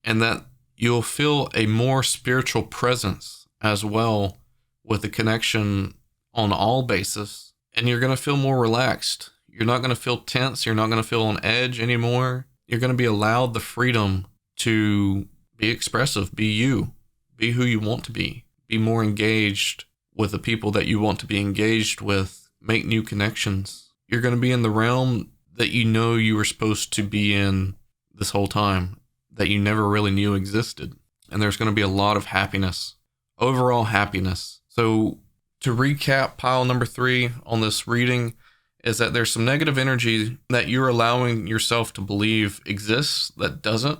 and that you'll feel a more spiritual presence as well, with the connection on all bases. And you're going to feel more relaxed. You're not going to feel tense. You're not going to feel on edge anymore. You're going to be allowed the freedom to be expressive, be you, be who you want to be more engaged with the people that you want to be engaged with, make new connections. You're going to be in the realm that you know you were supposed to be in this whole time, that you never really knew existed. And there's going to be a lot of happiness, overall happiness. So To recap, pile number 3 on this reading is that there's some negative energy that you're allowing yourself to believe exists that doesn't,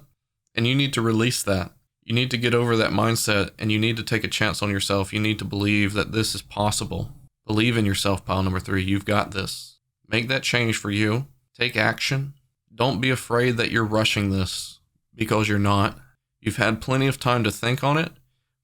and you need to release that. You need to get over that mindset, and you need to take a chance on yourself. You need to believe that this is possible. Believe in yourself, pile number 3. You've got this. Make that change for you. Take action. Don't be afraid that you're rushing this, because you're not. You've had plenty of time to think on it,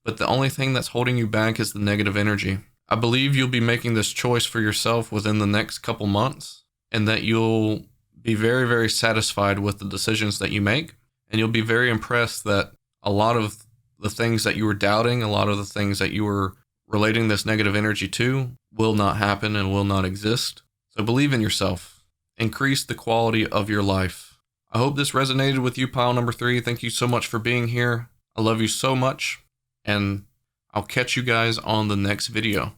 but the only thing that's holding you back is the negative energy. I believe you'll be making this choice for yourself within the next couple months, and that you'll be very, very satisfied with the decisions that you make, and you'll be very impressed that a lot of the things that you were doubting, a lot of the things that you were relating this negative energy to will not happen and will not exist. So believe in yourself. Increase the quality of your life. I hope this resonated with you, pile number 3. Thank you so much for being here. I love you so much, and I'll catch you guys on the next video.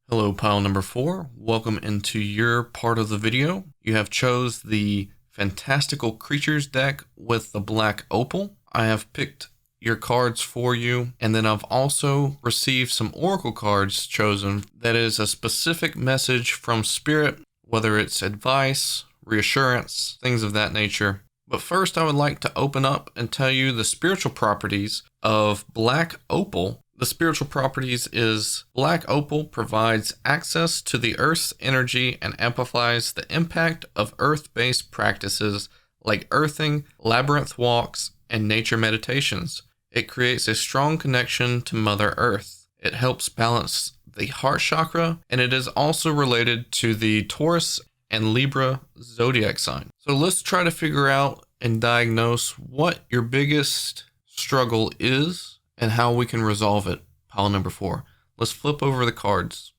Hello, pile number 4. Welcome into your part of the video. You have chose the Fantastical Creatures deck with the black opal. I have picked your cards for you, and then I've also received some oracle cards chosen that is a specific message from Spirit, whether it's advice, reassurance, things of that nature. But first, I would like to open up and tell you the spiritual properties of black opal. The spiritual properties is black opal provides access to the earth's energy and amplifies the impact of earth-based practices like earthing, labyrinth walks, and nature meditations. It creates a strong connection to Mother Earth. It helps balance the heart chakra, and it is also related to the Taurus and Libra zodiac sign. So let's try to figure out and diagnose what your biggest struggle is and how we can resolve it. Pile number 4. Let's flip over the cards.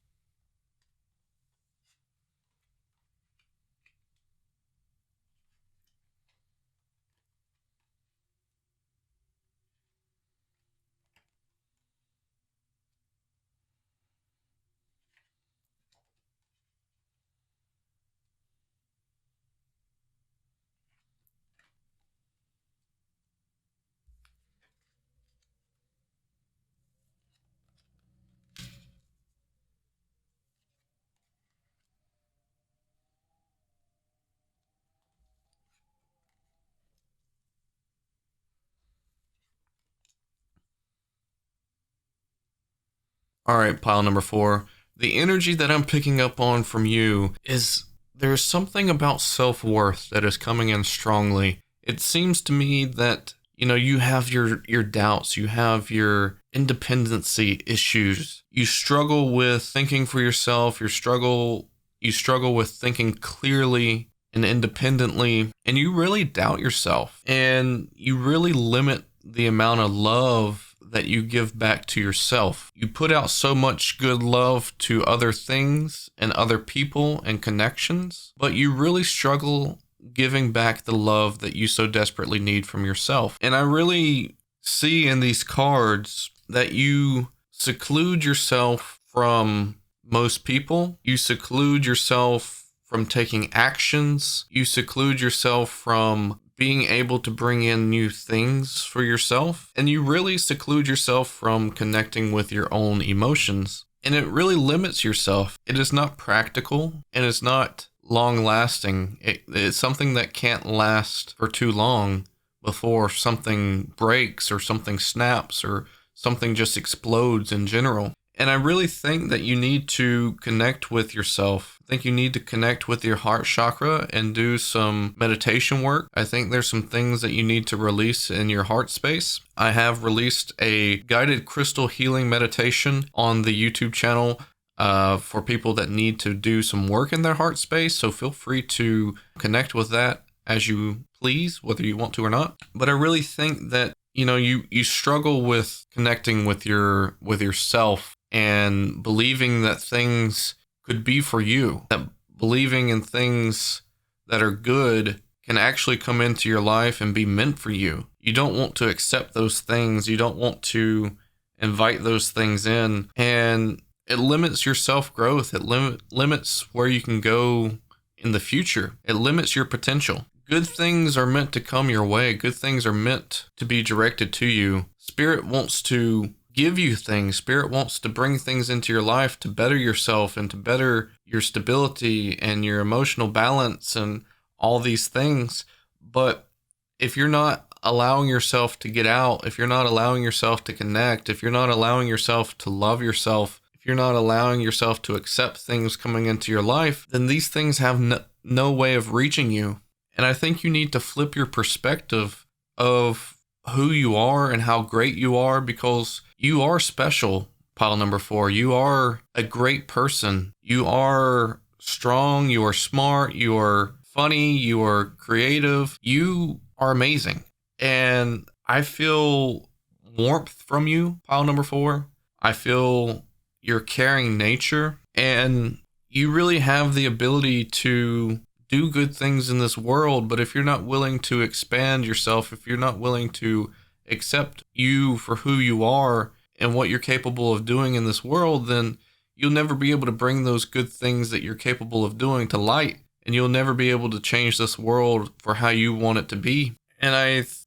All right, pile number 4. The energy that I'm picking up on from you is there's something about self-worth that is coming in strongly. It seems to me that, you have your doubts, you have your independency issues. You struggle with thinking for yourself, you struggle with thinking clearly and independently, and you really doubt yourself, and you really limit the amount of love that you give back to yourself. You put out so much good love to other things and other people and connections, but you really struggle giving back the love that you so desperately need from yourself. And I really see in these cards that you seclude yourself from most people. You seclude yourself from taking actions. You seclude yourself from being able to bring in new things for yourself, and you really seclude yourself from connecting with your own emotions, and it really limits yourself. It is not practical, and it's not long lasting. It's something that can't last for too long before something breaks or something snaps or something just explodes in general. And I really think that you need to connect with yourself. I think you need to connect with your heart chakra and do some meditation work. I think there's some things that you need to release in your heart space. I have released a guided crystal healing meditation on the YouTube channel for people that need to do some work in their heart space. So feel free to connect with that as you please, whether you want to or not. But I really think that you struggle with connecting with yourself and believing that things could be for you, that believing in things that are good can actually come into your life and be meant for you. You don't want to accept those things. You don't want to invite those things in, and it limits your self-growth. It limits where you can go in the future. It limits your potential. Good things are meant to come your way. Good things are meant to be directed to you. Spirit wants to give you things. Spirit wants to bring things into your life to better yourself and to better your stability and your emotional balance and all these things. But if you're not allowing yourself to get out, if you're not allowing yourself to connect, if you're not allowing yourself to love yourself, if you're not allowing yourself to accept things coming into your life, then these things have no way of reaching you. And I think you need to flip your perspective of who you are and how great you are, because you are special, pile number 4. You are a great person. You are strong. You are smart. You are funny. You are creative. You are amazing. And I feel warmth from you, pile number 4. I feel your caring nature, and you really have the ability to do good things in this world. But if you're not willing to expand yourself, if you're not willing to accept you for who you are and what you're capable of doing in this world, then you'll never be able to bring those good things that you're capable of doing to light, and you'll never be able to change this world for how you want it to be. And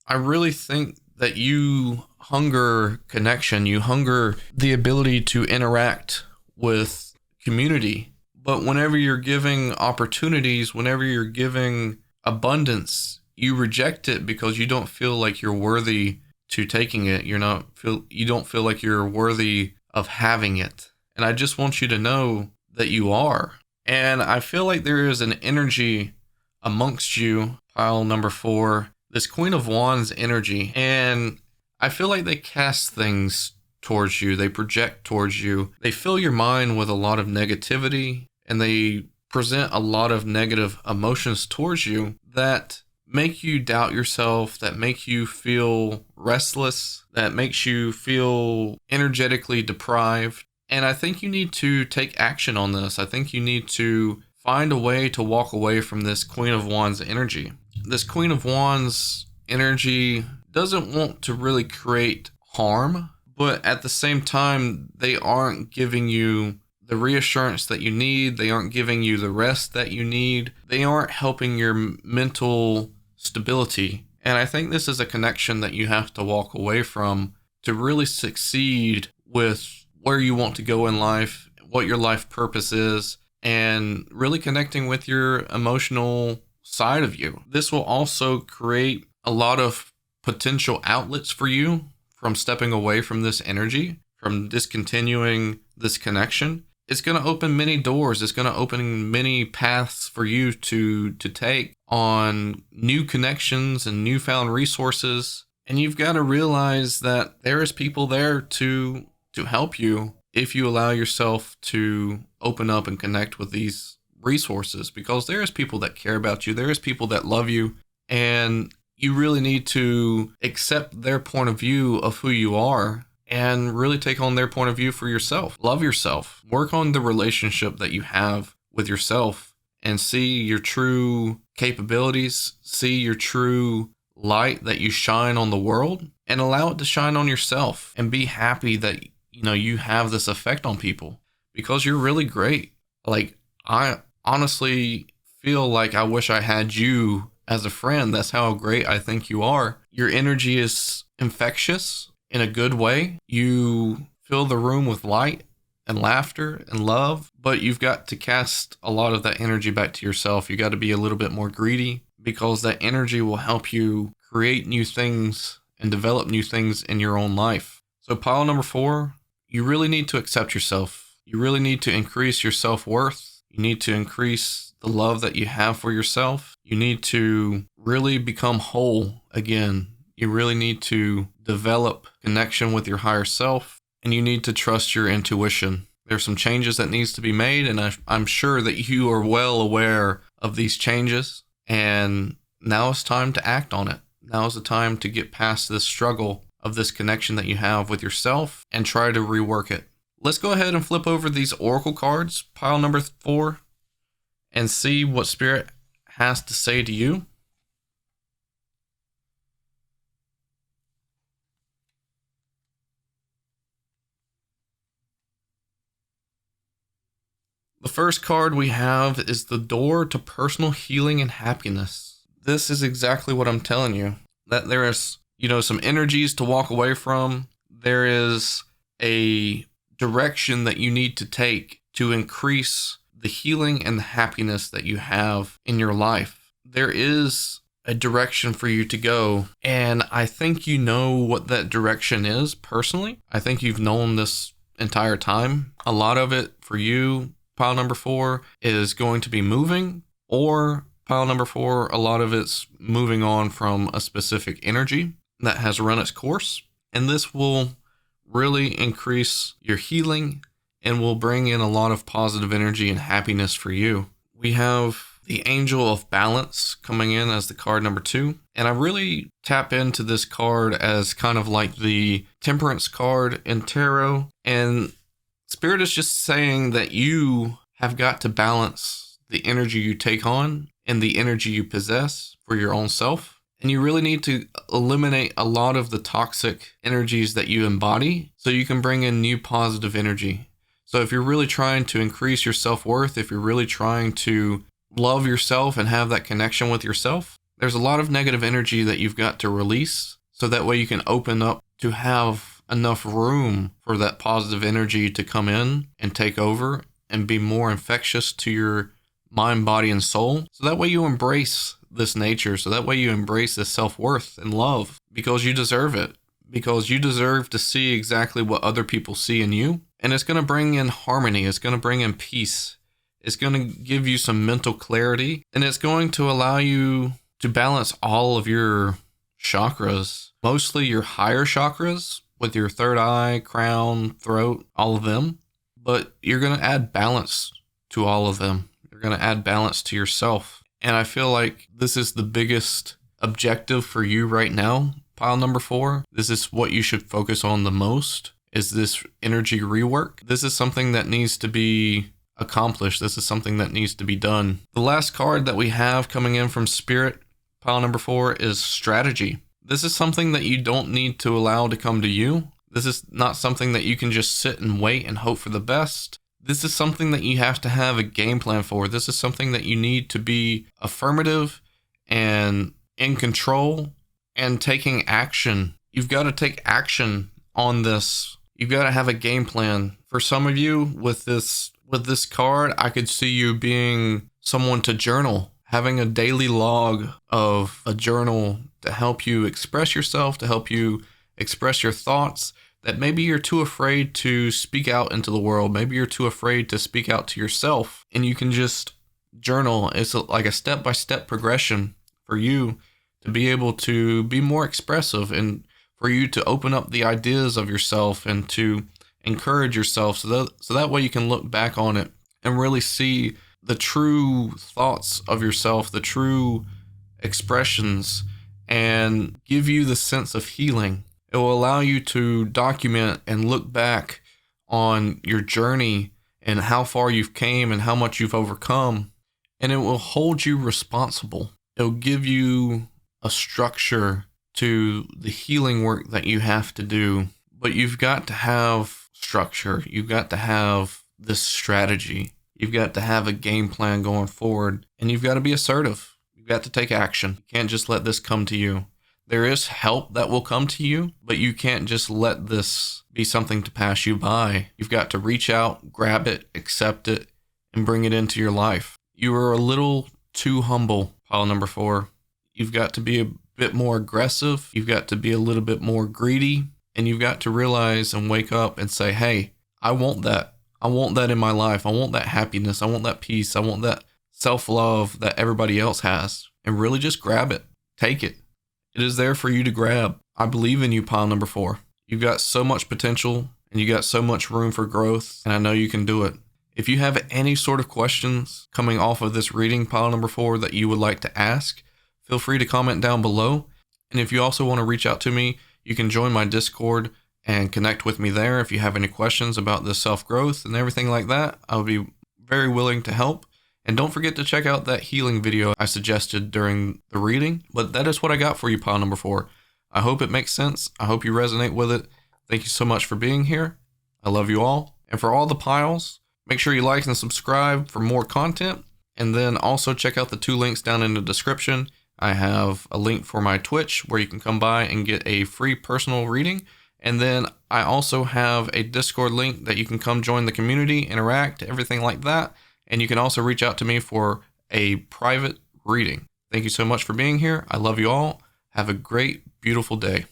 I really think that you hunger connection, you hunger the ability to interact with community. But whenever you're giving opportunities, whenever you're giving abundance, you reject it because you don't feel like you're worthy to taking it. You don't feel like you're worthy of having it. And I just want you to know that you are. And I feel like there is an energy amongst you, pile number 4, this Queen of Wands energy. And I feel like they cast things towards you. They project towards you. They fill your mind with a lot of negativity, and they present a lot of negative emotions towards you that make you doubt yourself, that make you feel restless, that makes you feel energetically deprived. And I think you need to take action on this. I think you need to find a way to walk away from this Queen of Wands energy. This Queen of Wands energy doesn't want to really create harm, but at the same time, they aren't giving you the reassurance that you need. They aren't giving you the rest that you need. They aren't helping your mental stability. And I think this is a connection that you have to walk away from to really succeed with where you want to go in life, what your life purpose is, and really connecting with your emotional side of you. This will also create a lot of potential outlets for you from stepping away from this energy, from discontinuing this connection. It's going to open many doors. It's going to open many paths for you to take on new connections and newfound resources. And you've got to realize that there is people there to help you if you allow yourself to open up and connect with these resources, because there is people that care about you. There is people that love you, and you really need to accept their point of view of who you are and really take on their point of view for yourself. Love yourself. Work on the relationship that you have with yourself and see your true capabilities, see your true light that you shine on the world, and allow it to shine on yourself, and be happy that you have this effect on people, because you're really great. Like, I honestly feel like I wish I had you as a friend. That's how great I think you are. Your energy is infectious in a good way. You fill the room with light and laughter and love, but you've got to cast a lot of that energy back to yourself. You got to be a little bit more greedy, because that energy will help you create new things and develop new things in your own life. So pile number 4, you really need to accept yourself. You really need to increase your self-worth. You need to increase the love that you have for yourself. You need to really become whole again. You really need to develop connection with your higher self, and you need to trust your intuition. There's some changes that needs to be made, and I'm sure that you are well aware of these changes, and now it's time to act on it. Now is the time to get past this struggle of this connection that you have with yourself and try to rework it. Let's go ahead and flip over these oracle cards, pile number 4, and see what Spirit has to say to you. The first card we have is the door to personal healing and happiness. This is exactly what I'm telling you, that there is, some energies to walk away from. There is a direction that you need to take to increase the healing and the happiness that you have in your life. There is a direction for you to go, and I think you know what that direction is personally. I think you've known this entire time. A lot of it for you, pile number 4, is going to be moving, or pile number 4, a lot of it's moving on from a specific energy that has run its course, and this will really increase your healing and will bring in a lot of positive energy and happiness for you. We have the Angel of Balance coming in as the card number 2. And I really tap into this card as kind of like the Temperance card in Tarot. And Spirit is just saying that you have got to balance the energy you take on and the energy you possess for your own self. And you really need to eliminate a lot of the toxic energies that you embody so you can bring in new positive energy. So if you're really trying to increase your self-worth, if you're really trying to love yourself and have that connection with yourself, there's a lot of negative energy that you've got to release so that way you can open up to have enough room for that positive energy to come in and take over and be more infectious to your mind, body, and soul. So that way you embrace this nature. So that way you embrace this self-worth and love because you deserve it. Because you deserve to see exactly what other people see in you. And it's going to bring in harmony. It's going to bring in peace. It's going to give you some mental clarity. And it's going to allow you to balance all of your chakras. Mostly your higher chakras with your third eye, crown, throat, all of them. But you're going to add balance to all of them. You're going to add balance to yourself. And I feel like this is the biggest objective for you right now. Pile number 4, this is what you should focus on the most, is this energy rework. This is something that needs to be accomplished. This is something that needs to be done. The last card that we have coming in from Spirit, pile number 4, is strategy. This is something that you don't need to allow to come to you. This is not something that you can just sit and wait and hope for the best. This is something that you have to have a game plan for. This is something that you need to be affirmative and in control and taking action. You've got to take action on this. You've got to have a game plan. For some of you with this card, I could see you being someone to journal, having a daily log of a journal to help you express yourself, to help you express your thoughts that maybe you're too afraid to speak out into the world. Maybe you're too afraid to speak out to yourself, and you can just journal. It's like a step-by-step progression for you to be able to be more expressive and for you to open up the ideas of yourself and to encourage yourself so that way you can look back on it and really see the true thoughts of yourself, the true expressions, and give you the sense of healing. It will allow you to document and look back on your journey and how far you've came and how much you've overcome, and it will hold you responsible. It'll give you a structure to the healing work that you have to do, but you've got to have structure. You've got to have this strategy. You've got to have a game plan going forward, and you've got to be assertive. You've got to take action. You can't just let this come to you. There is help that will come to you, but you can't just let this be something to pass you by. You've got to reach out, grab it, accept it, and bring it into your life. You are a little too humble, pile number 4. You've got to be a bit more aggressive. You've got to be a little bit more greedy, and you've got to realize and wake up and say, hey, I want that. I want that in my life. I want that happiness. I want that peace. I want that self-love that everybody else has, and really just grab it. Take it. It is there for you to grab. I believe in you, pile number 4. You've got so much potential and you got so much room for growth, and I know you can do it. If you have any sort of questions coming off of this reading, pile number 4, that you would like to ask, feel free to comment down below. And if you also want to reach out to me, you can join my Discord and connect with me there. If you have any questions about the self-growth and everything like that, I would be very willing to help. And don't forget to check out that healing video I suggested during the reading. But that is what I got for you, pile number 4. I hope it makes sense. I hope you resonate with it. Thank you so much for being here. I love you all. And for all the piles, make sure you like and subscribe for more content. And then also check out the 2 links down in the description. I have a link for my Twitch where you can come by and get a free personal reading. And then I also have a Discord link that you can come join the community, interact, everything like that. And you can also reach out to me for a private reading. Thank you so much for being here. I love you all. Have a great, beautiful day.